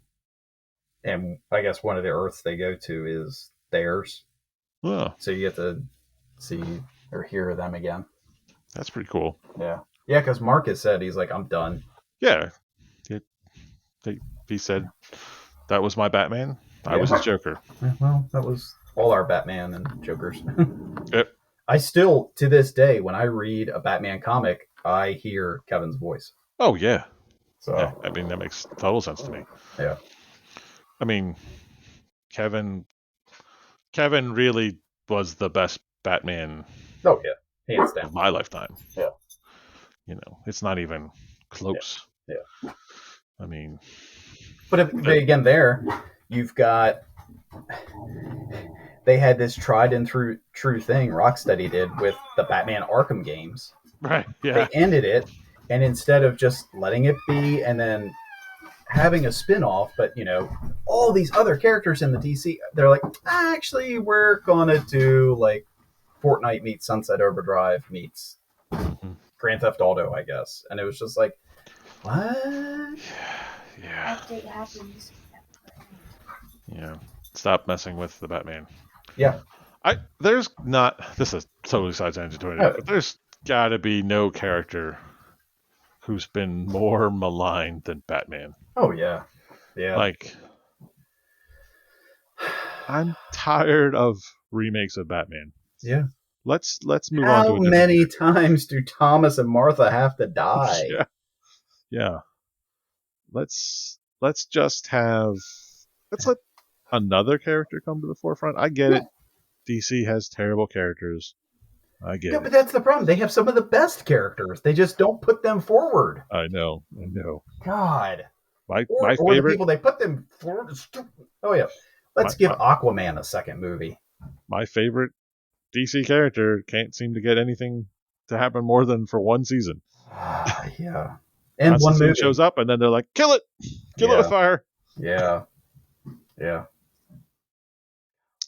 and I guess one of the Earths they go to is theirs, Oh, so you get to see or hear them again. that's pretty cool. Yeah, yeah, because Marcus said he's like, I'm done. Yeah, he, he said that was my Batman. I was his Yeah, Joker. well, that was all our Batman and Jokers. Yep. I still, to this day, when I read a Batman comic, I hear Kevin's voice. Oh yeah, yeah. So I mean that makes total sense to me. yeah, I mean Kevin Kevin really was the best Batman oh yeah, hands of down. my lifetime. Yeah, It's not even yeah, close. yeah. I mean, But again, there you've got they had this tried and true thing Rocksteady did with the Batman Arkham games. right? They Yeah. ended it, and instead of just letting it be and then having a spin-off, but all these other characters in the DC, they're like, actually, we're gonna do like Fortnite meets Sunset Overdrive meets Hmm. Grand Theft Auto, I guess. And it was just like, what? Yeah. Yeah. Stop messing with the Batman. Yeah. There's not. This is totally side tangent to it, Oh, but there's got to be no character who's been more maligned than Batman. oh yeah. Yeah. Like, I'm tired of remakes of Batman. Yeah. Let's move on to How a different many times do Thomas and Martha have to character. die? Yeah. Yeah. Let's just have let's let another character come to the forefront. I get Yeah. it. DC has terrible characters. I Yeah, get but it. that's the problem. They have some of the best characters. They just don't put them forward. I know. I know. God. My Or my or the favorite people they put them forward. Oh yeah. my, Let's give my Aquaman a second movie. my favorite DC character can't seem to get anything to happen more than for one season. Yeah. And one Constantine movie. shows up and then they're like, kill it with Yeah. fire. Yeah. Yeah.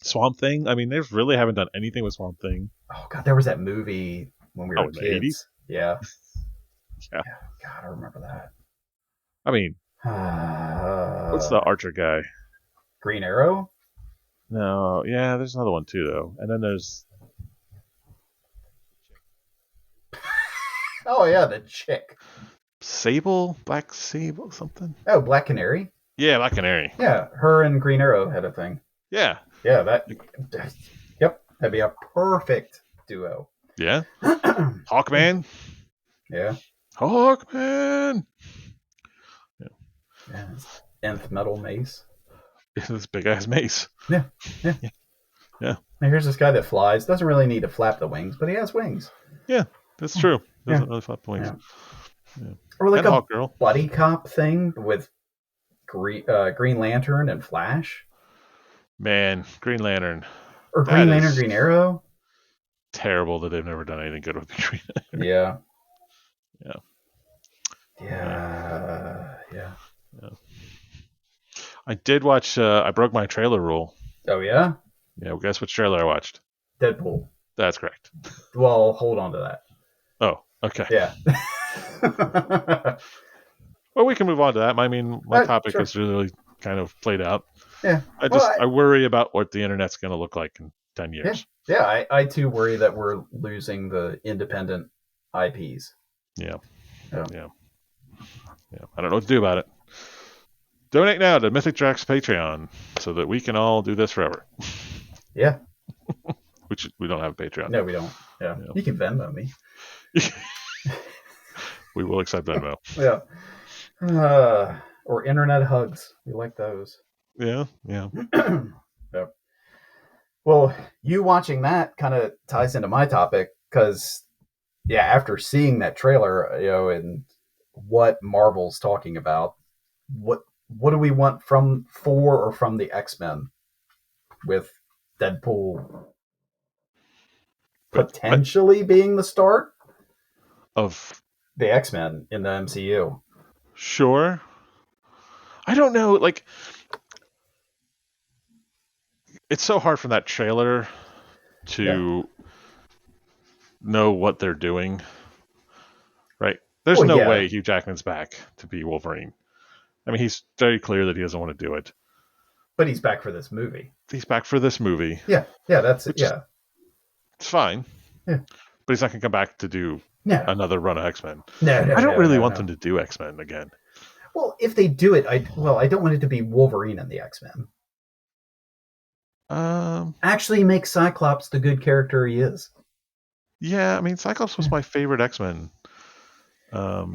Swamp Thing. I mean, they really haven't done anything with Swamp Thing. Oh god, there was that movie when we Oh, were in the 80s? kids. Yeah. Yeah. Yeah. God, I remember I mean, what's the that. Archer guy? Green Arrow? No, yeah, there's another one too, though. And then there's Oh yeah, the chick. Sable, Black Sable, something. Oh, Black Canary? Yeah, Black Canary. Yeah, her and Green Arrow had a thing. Yeah, Yeah, yep, that'd be a perfect duo. yeah. Hawkman, Yeah. Hawkman. Yeah, Yeah. Nth metal mace. this big ass mace. Yeah. Yeah. Yeah. Now here's this guy that flies. Doesn't really need to flap the wings, but he has wings. Yeah, that's true. Yeah. Doesn't really flap the wings. Yeah. Yeah. Or like And a Hawkgirl. buddy cop thing with Green Lantern and Flash. Man, Green Lantern. Or That Green Lantern, is Green Arrow. terrible that they've never done anything good with Green Lantern. Yeah. Yeah. Yeah. Yeah. Yeah. I did watch. I broke my trailer rule. Oh yeah. Yeah, well, guess which trailer I watched? Deadpool. That's correct. Well, hold on to that. Oh, okay. Yeah. Well, we can move on to that. I mean, my topic Sure. is really kind of played out. Yeah. I worry about what the internet's going to look like in 10 years. Yeah. I too worry that we're losing the independent IPs. Yeah. Yeah. Yeah. Yeah. I don't know what to do about it. Donate now to Mythic Jack's Patreon so that we can all do this forever. Yeah. Which we don't have a Patreon. No, we don't. Yeah. Yeah. You can Venmo me. We will accept Venmo. Yeah. Or internet hugs. We like those. Yeah. Yeah. Yeah. Well, you watching that kind of ties into my topic because, yeah, after seeing that trailer, and what Marvel's talking about, what do we want from the X-Men with Deadpool potentially being the start Of the X-Men in the MCU? sure. I don't know. Like, it's so hard from that trailer to know what they're doing, right? There's Well, no yeah, way Hugh Jackman's back to be Wolverine. I mean, he's very clear that he doesn't want to do it. but he's back for this movie. He's back for this movie, Yeah, yeah, that's it. which is Yeah, it's fine, yeah. but he's not going to come back to do No, another run of X-Men. no, I no, don't no, really no, want no. them to do X-Men again. Well, if they do it, I don't want it to be Wolverine and the X-Men. Um, Actually, make Cyclops the good character he is. yeah, I mean, Cyclops was Yeah, my favorite X-Men. Um,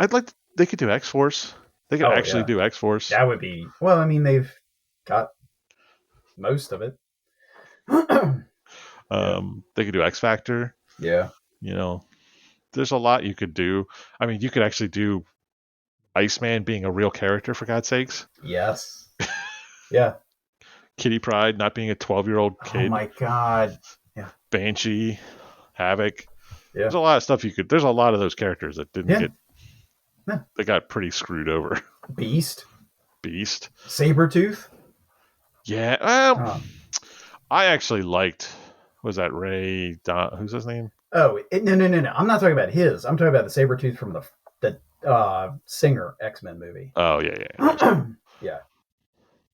yeah. they could do X-Force. They could Oh actually yeah, do X-Force. that would be. Well, I mean, they've got most of it. Yeah, They could do X-Factor. yeah, You know, there's a lot you could do. I mean, you could actually do Iceman being a real character, for God's sakes. yes, yeah. Kitty Pryde not being a 12-year-old Oh kid. my God. Yeah, Banshee, Havoc. yeah, There's a lot of stuff you could. There's a lot of those characters that didn't yeah. get. Yeah. They got pretty screwed over. Beast, Beast. Sabretooth. Yeah. Well, Um, I actually liked. Was that Ray? Who's his name? oh no, no, no, no! I'm not talking about his. I'm talking about the Sabretooth from the Singer X-Men movie. Oh yeah, yeah. That was cool. Yeah.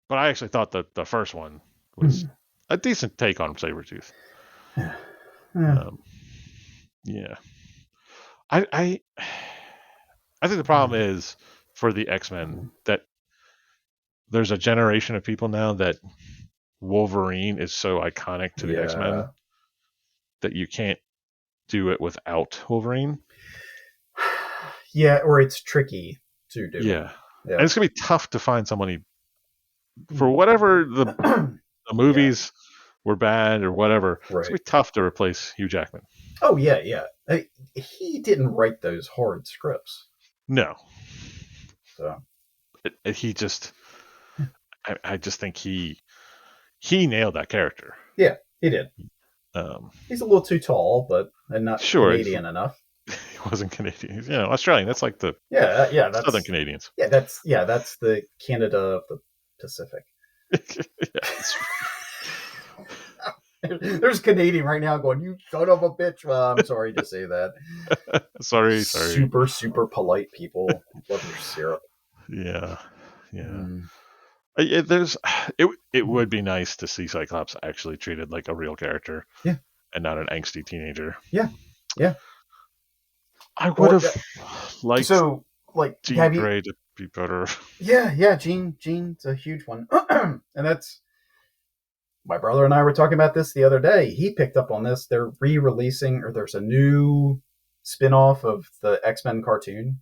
But I actually thought that the first one was a decent take on Sabretooth. Yeah. Um, yeah. I I think the problem is for the X-Men that there's a generation of people now that Wolverine is so iconic to the X-Men Yeah. that you can't do it without Wolverine. Yeah, or it's tricky to do. Yeah. And Yeah. it's gonna be tough to find somebody for whatever the Yeah. movies were bad or whatever. It's Right. gonna be tough to replace Hugh Jackman. Oh yeah, yeah. He didn't write those hard scripts, No, so he just. I just think he nailed that character. yeah, he did. Um, He's a little too tall, but and not sure, Canadian enough. he wasn't Canadian. He's, Australian. That's like the Yeah, yeah. Southern That's Canadians. that's the Canada of the Pacific. Yeah, There's Canadian right now going, "You son of a bitch." Well, I'm sorry to say that. sorry. Super, super polite people. Love your syrup. Yeah, yeah. Mm. There's it would be nice to see Cyclops actually treated like a real character, Yeah, and not an angsty teenager. yeah, yeah. I would Well, have liked so like, Jean have you? Grey to be better. Yeah, yeah. Gene's a huge one, and that's my brother and I were talking about this the other day. He picked up on this. They're re-releasing, or there's a new spin-off of the X-Men cartoon.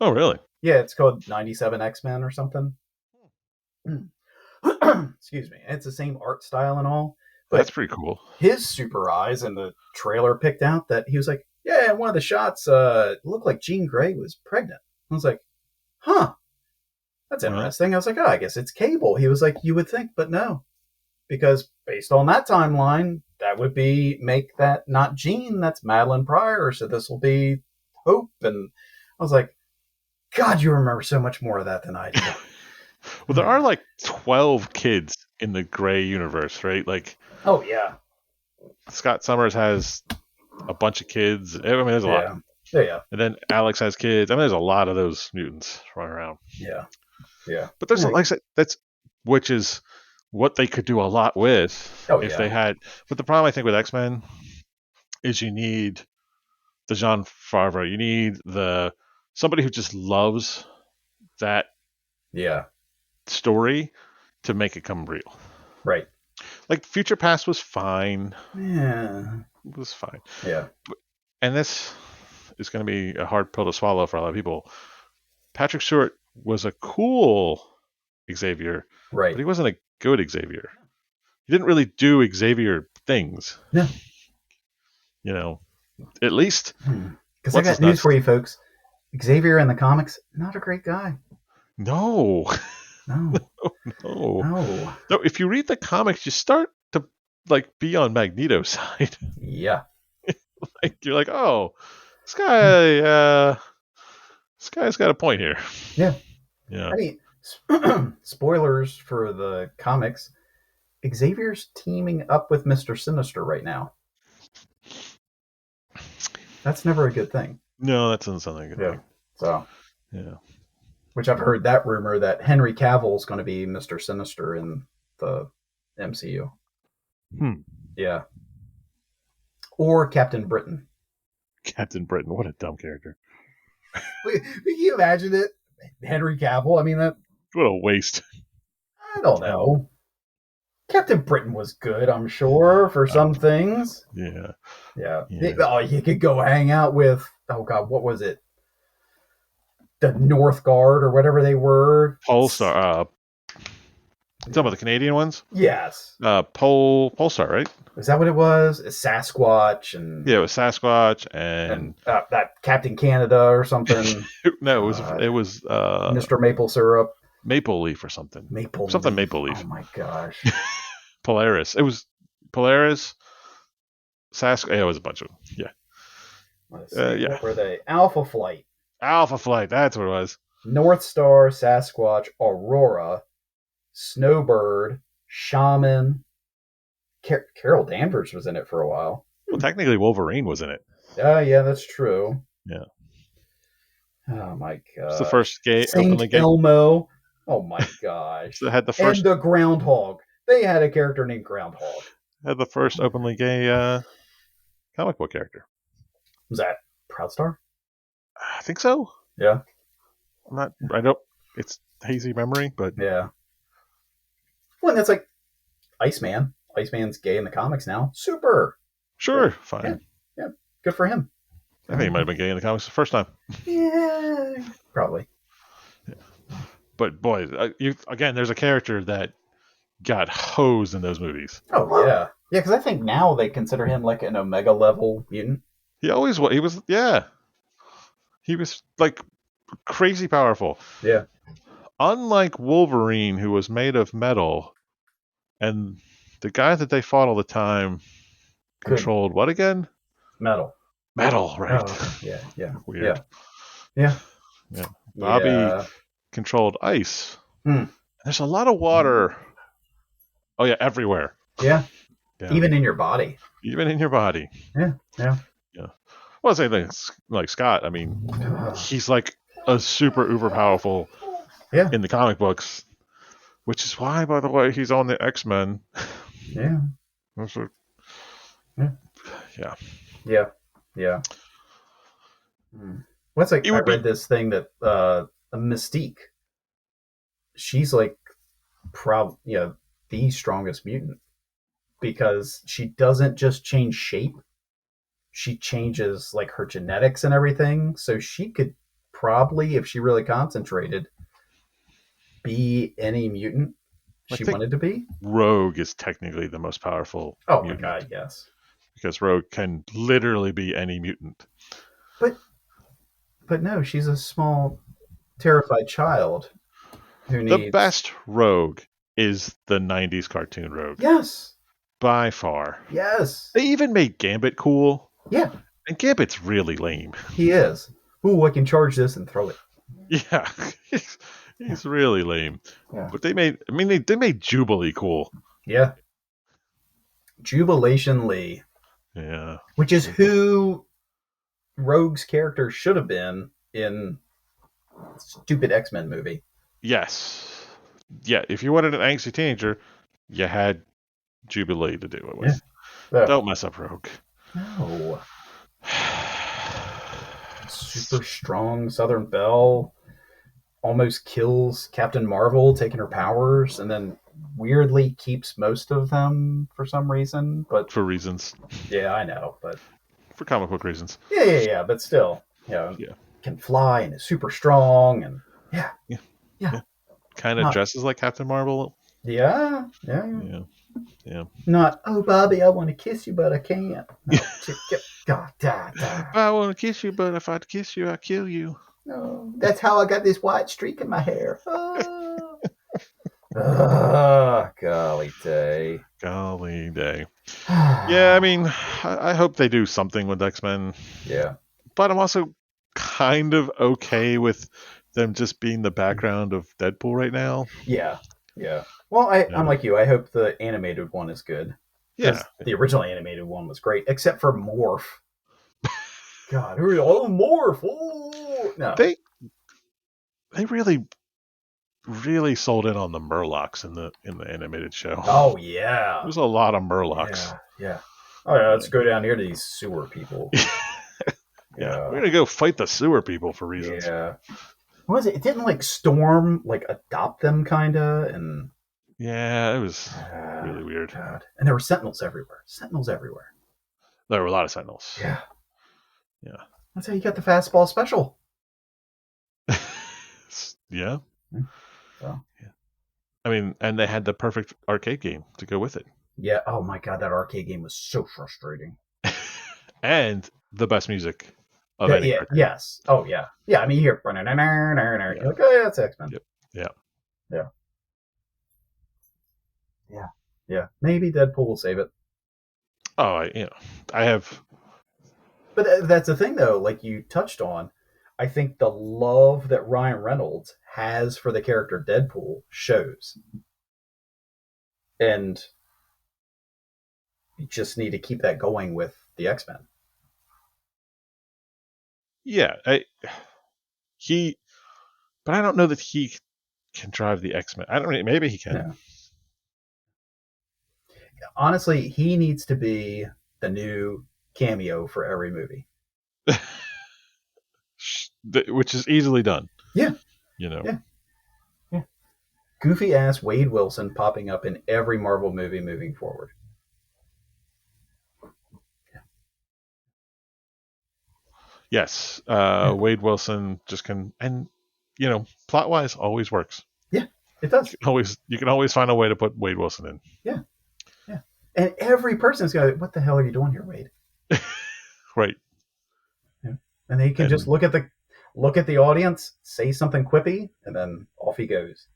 Oh, really? Yeah, it's called 97 X-Men or something. Excuse me. It's the same art style and all, That's but pretty cool. his super eyes in the trailer picked out that he was like, yeah, one of the shots looked like Jean Grey was pregnant. I was like, huh, that's Well, interesting. I was like, oh, I guess it's Cable. He was like, you would think, but no, because based on that timeline, that would be make that not Jean, that's Madeline Pryor. So this will be Hope. And I was like, God, you remember so much more of that than I do. well, there are like 12 kids in the Grey universe, right? Like Oh yeah, Scott Summers has a bunch of kids. I mean, there's a lot. yeah, And then Alex has kids. I mean, there's a lot of those mutants running around. yeah, yeah. But there's, Yeah. like I said, which is what they could do a lot with Oh if yeah, they had. But the problem I think with X-Men is you need the John Favreau. You need somebody who just loves that yeah. story to make it come real. Right. Like Future Past was fine. Yeah. It was fine. Yeah. And this is going to be a hard pill to swallow for a lot of people. Patrick Stewart was a cool Xavier, but Right. he wasn't a good Xavier. He didn't really do Xavier things. Yeah. At least Because I what's got his news nuts? for you, folks. Xavier in the comics, not a great guy. No, No. no, No. no. If you read the comics, you start to be on Magneto's side. Yeah. Like you're like, oh, this guy, this guy's got a point here. Yeah. Yeah. I mean, spoilers for the comics. Xavier's teaming up with Mr. Sinister right now. That's never a good thing. No, that doesn't sound like a good Yeah. thing. So, Yeah. which I've heard that rumor that Henry Cavill is going to be Mr. Sinister in the MCU. Hmm. Yeah. Or Captain Britain. Captain Britain, what a dumb character. Can you imagine it? Henry Cavill. I mean, that What a waste. I don't know. Captain Britain was good, I'm sure, for some things. Yeah. Yeah. Yeah. Oh, you could go hang out with, oh God, what was it? The North Guard or whatever they were. Polestar. Talking about the Canadian ones? Yes. Polestar, right? Is that what it was? It's Sasquatch Yeah, it was Sasquatch and and that Captain Canada or something. no, God. it was Mr. Maple Syrup. Maple Leaf or something. Maple Something Leaf. Maple Oh Leaf. my gosh. Polaris. It was Polaris, Sasquatch. Yeah, it was a bunch of them. Yeah. Let's see. Yeah. What were they? Alpha Flight. Alpha Flight. That's what it was. North Star, Sasquatch, Aurora, Snowbird, Shaman. Carol Danvers was in it for a while. Well, technically, Wolverine was in it. Yeah, that's true. Yeah. Oh my It's the gosh. first Saint openly gay. Elmo. Oh my gosh. So it had the And first the Groundhog. They had a character named Groundhog. openly gay comic book character. Was that Proudstar? I think so. Yeah. I don't. It's hazy memory, but Yeah. Well, and that's like Iceman. Iceman's gay in the comics now. Super. sure, Yeah. fine. Yeah. Good for him. I think he might have been gay in the comics the first time. Yeah. Probably. But boy, again, there's a character that got hosed in those movies. Oh yeah. Yeah, because I think now they consider him like an Omega level mutant. He was, yeah. He was like crazy powerful. Yeah. Unlike Wolverine, who was made of metal, and the guy that they fought all the time controlled what again? Metal. Metal, right? Oh, okay. Yeah. Weird. Yeah. Yeah. Bobby controlled ice. There's a lot of water. Oh yeah, everywhere. Yeah. Even in your body. Even in your body. Yeah. Well, same thing like Scott. I mean, he's like a super uber powerful in the comic books, which is why, by the way, he's on the X-Men. Yeah. Yeah. What's like? I read this thing that a Mystique. She's like, the strongest mutant because she doesn't just change shape; she changes like her genetics and everything. So she could probably, if she really concentrated, be any mutant she wanted to be. Rogue is technically the most powerful. Oh mutant. My god, yes. Because Rogue can literally be any mutant. But no, she's a small, terrified child who needs. The best Rogue is the 90s cartoon Rogue. Yes. By far. Yes. They even made Gambit cool. Yeah. And Gambit's really lame. He is. Ooh, I can charge this and throw it. Yeah. He's really lame. Yeah. But they made Jubilee cool. Yeah. Jubilation Lee. Yeah. Which is who Rogue's character should have been in stupid X-Men movie. Yes. Yeah, if you wanted an angsty teenager, you had Jubilee to do it with. Yeah. Don't mess up Rogue. No. Super strong Southern Belle almost kills Captain Marvel, taking her powers, and then weirdly keeps most of them for some reason. But for reasons. Yeah, I know, but for comic book reasons. Yeah, but still, can fly and is super strong and yeah. Kind of dresses like Captain Marvel. Yeah. Not, oh, Bobby, I want to kiss you, but I can't. No, I want to kiss you, but if I kiss you, I kill you. No, that's how I got this white streak in my hair. Oh, golly day. Golly day. Yeah, I mean, I hope they do something with X-Men. Yeah. But I'm also kind of okay with them just being the background of Deadpool right now. Yeah. Well, I'm like you. I hope the animated one is good. Yeah. The original animated one was great, except for Morph. God, hurry! Oh, more fool! No. They really sold in on the Murlocs in the animated show. Oh yeah, There's a lot of Murlocs. yeah, yeah. Oh yeah, let's Yeah. go down here to these sewer people. Yeah, we're Yeah, gonna go fight the sewer people for reasons. yeah. What was it? It didn't like Storm like adopt them, kinda, and Yeah, it was uh, really weird. God, and there were sentinels everywhere. Sentinels everywhere. There were a lot of Sentinels. Yeah, Yeah. that's how you got the fastball special. Yeah. So Yeah. I mean, and they had the perfect arcade game to go with it. yeah. Oh my God, that arcade game was so frustrating. And the best music of Yeah, any yeah, arcade. yes. Oh yeah, yeah. I mean, you're you're Yeah. like, oh yeah, it's X Men. Yep. Yeah. Yeah, yeah, yeah. Maybe Deadpool will save it. Oh, I have. But that's the thing, though. Like you touched on, I think the love that Ryan Reynolds has for the character Deadpool shows, and you just need to keep that going with the X Men. Yeah. He, but I don't know that he can drive the X Men. I don't. Maybe he can. Yeah. Honestly, he needs to be the new cameo for every movie. Which is easily done. Yeah, You know. yeah, yeah. Goofy ass Wade Wilson popping up in every Marvel movie moving forward. Yes. Yeah, Wade Wilson just can, and plot wise, always works. yeah, it does. You can always find a way to put Wade Wilson in. Yeah, yeah. And every person's going, "What the hell are you doing here, Wade?" Right. Yeah. And he can just And look at the audience, say something quippy, and then off he goes.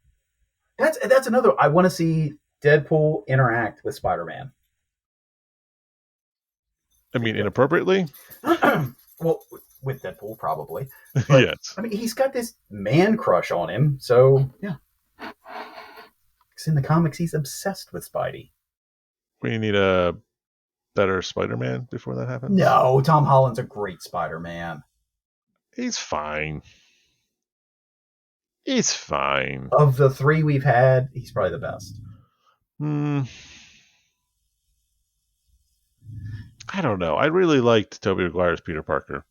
That's another. I want to see Deadpool interact with Spider Man. I mean, inappropriately. Well, with Deadpool probably, but Yes. I mean he's got this man crush on him. So yeah, because in the comics he's obsessed with Spidey. We need a better Spider-Man before that happens. No, Tom Holland's a great Spider Man. He's fine. He's fine. Of the three we've had, he's probably the best. Hmm. I don't know. I really liked Tobey Maguire's Peter Parker.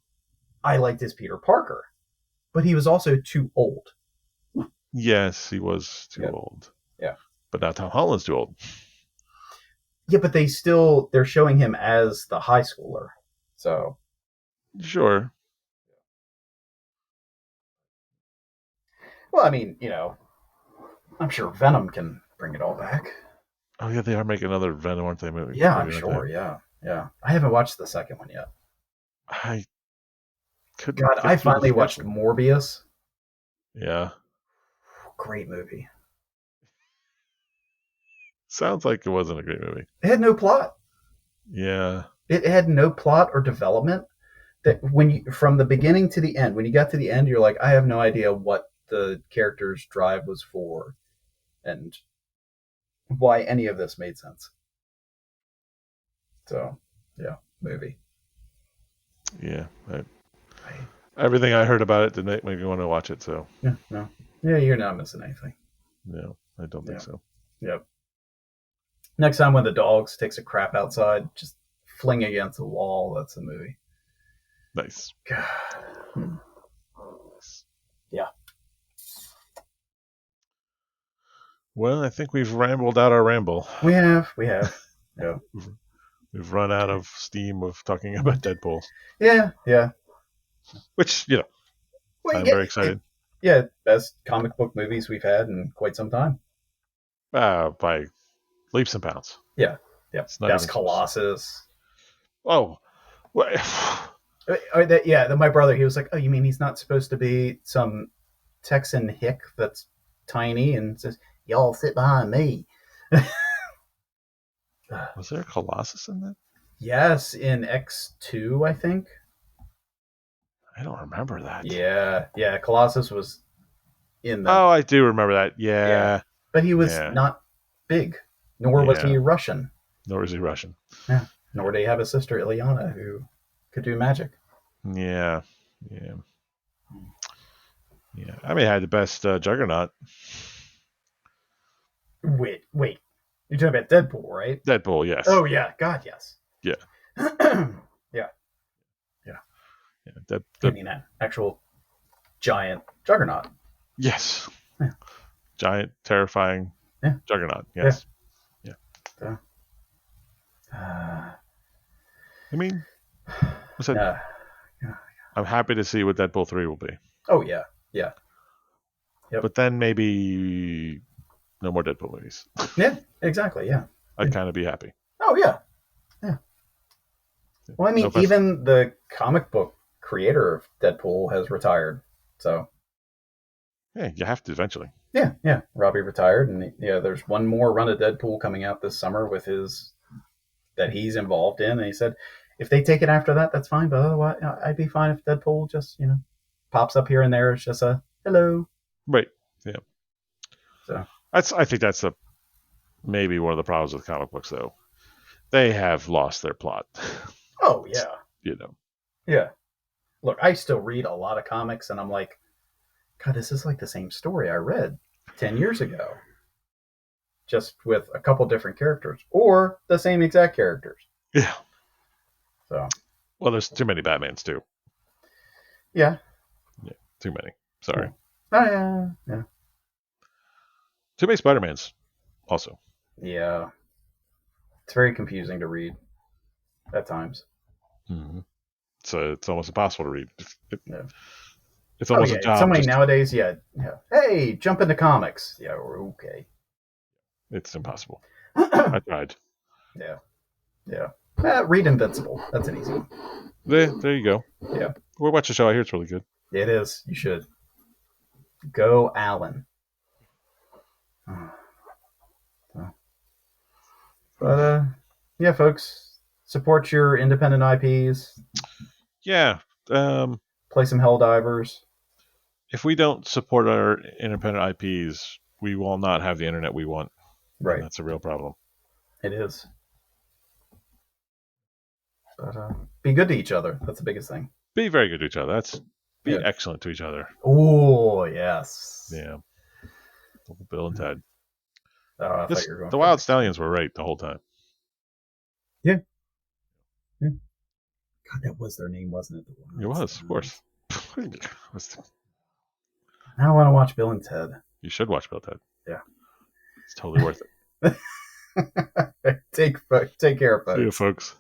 I liked his Peter Parker, but he was also too old. Yes, he was too Yeah, old. yeah. But now Tom Holland's too old. Yeah, but they're showing him as the high schooler. So Sure. well, I mean, I'm sure Venom can bring it all back. Oh yeah, they are making another Venom, aren't they? Yeah, I'm Aren't sure. they? Yeah, yeah. I haven't watched the second one yet. I couldn't God, get I through the finally first watched one. Morbius. Yeah. Great movie. Sounds like it wasn't a great movie. It had no plot. Yeah. It had no plot or development. That when you from the beginning to the end, when you got to the end, you're like, I have no idea what the character's drive was for, and why any of this made sense. So, yeah, movie. Yeah. I, Everything I heard about it didn't make me want to watch it, so yeah, no, yeah, you're not missing anything. no, I don't think Yeah, so. yep. Next time when the dogs takes a crap outside, just fling against the wall. That's a movie. Nice. God. Yeah. Well, I think we've rambled out our ramble. We have. Yeah. We've run out of steam of talking about Deadpool, Yeah. Yeah. which, Well, I'm yeah, very excited. yeah. Best comic book movies we've had in quite some time. By leaps and bounds. Yeah. Yeah. It's not Best even close. Colossus. Oh, what? My brother, he was like, "Oh, you mean he's not supposed to be some Texan hick that's tiny and says, y'all sit behind me." Was there a Colossus in that? Yes, in X2, I think. I don't remember that. Yeah, yeah. Colossus was in them. Oh, I do remember that. Yeah, Yeah. but he was Yeah. not big, nor was he Yeah. Russian. Nor is he Russian. Yeah, nor did he have a sister Ilyana who could do magic. Yeah, yeah, yeah. I mean, I had the best Juggernaut. Wait. You're talking about Deadpool, right? Deadpool, yes. Oh yeah, God yes. Yeah, Yeah, yeah. yeah. I mean, an actual giant juggernaut. Yes, Yeah, giant, terrifying yeah, Juggernaut. yeah. Yes. Yeah. So, uh, I mean, I said yeah. I'm happy to see what Deadpool 3 will be, Oh yeah, yeah, yep, but then maybe no more Deadpool movies. yeah. Exactly. Yeah. I'd kind of be happy. Oh yeah, yeah. Well, I No mean, offense. even the comic book creator of Deadpool has retired. So Yeah, you have to eventually. yeah, yeah. Robbie retired, and yeah, there's one more run of Deadpool coming out this summer with his that he's involved in, and he said if they take it after that, that's fine. But otherwise, I'd be fine if Deadpool just pops up here and there. It's just a hello. Right. Yeah. So I think that's maybe one of the problems with comic books, though. They have lost their plot. oh yeah, you know. yeah. Look, I still read a lot of comics, and I'm like, God, this is like the same story I read 10 years ago, just with a couple different characters, or the same exact characters. Yeah. So Well, there's too many Batmans too. yeah, Yeah. Too many. yeah. Sorry. Oh yeah, yeah, Too many Spider-Mans also. yeah. It's very confusing to read at times. Mm-hmm. So it's almost impossible to read. Yeah. It's Oh almost yeah, a if job. somebody Just nowadays, yeah, yeah. Hey, jump into comics. Yeah, we're okay. it's impossible. yeah, I tried. yeah. Read Invincible. That's an easy one. There you go. Yeah, We'll watch the show. I hear it's really good. it is. You should go, Alan. But yeah, folks, support your independent IPs. Yeah. Um, Play some Helldivers. if we don't support our independent IPs, we will not have the internet we want, and Right, that's a real problem. it is. But be good to each other. That's the biggest thing. Be very good to each other. That's be Yeah. excellent to each other. Oh yes. Yeah. Bill and Ted. Oh, I thought This you were going the for Wild next. Stallions were right the whole time. Yeah. Yeah. God, that was their name, wasn't it? It was, of course. Now I want to watch Bill and Ted. You should watch Bill and Ted. Yeah. It's totally worth it. take care, See you, folks. folks.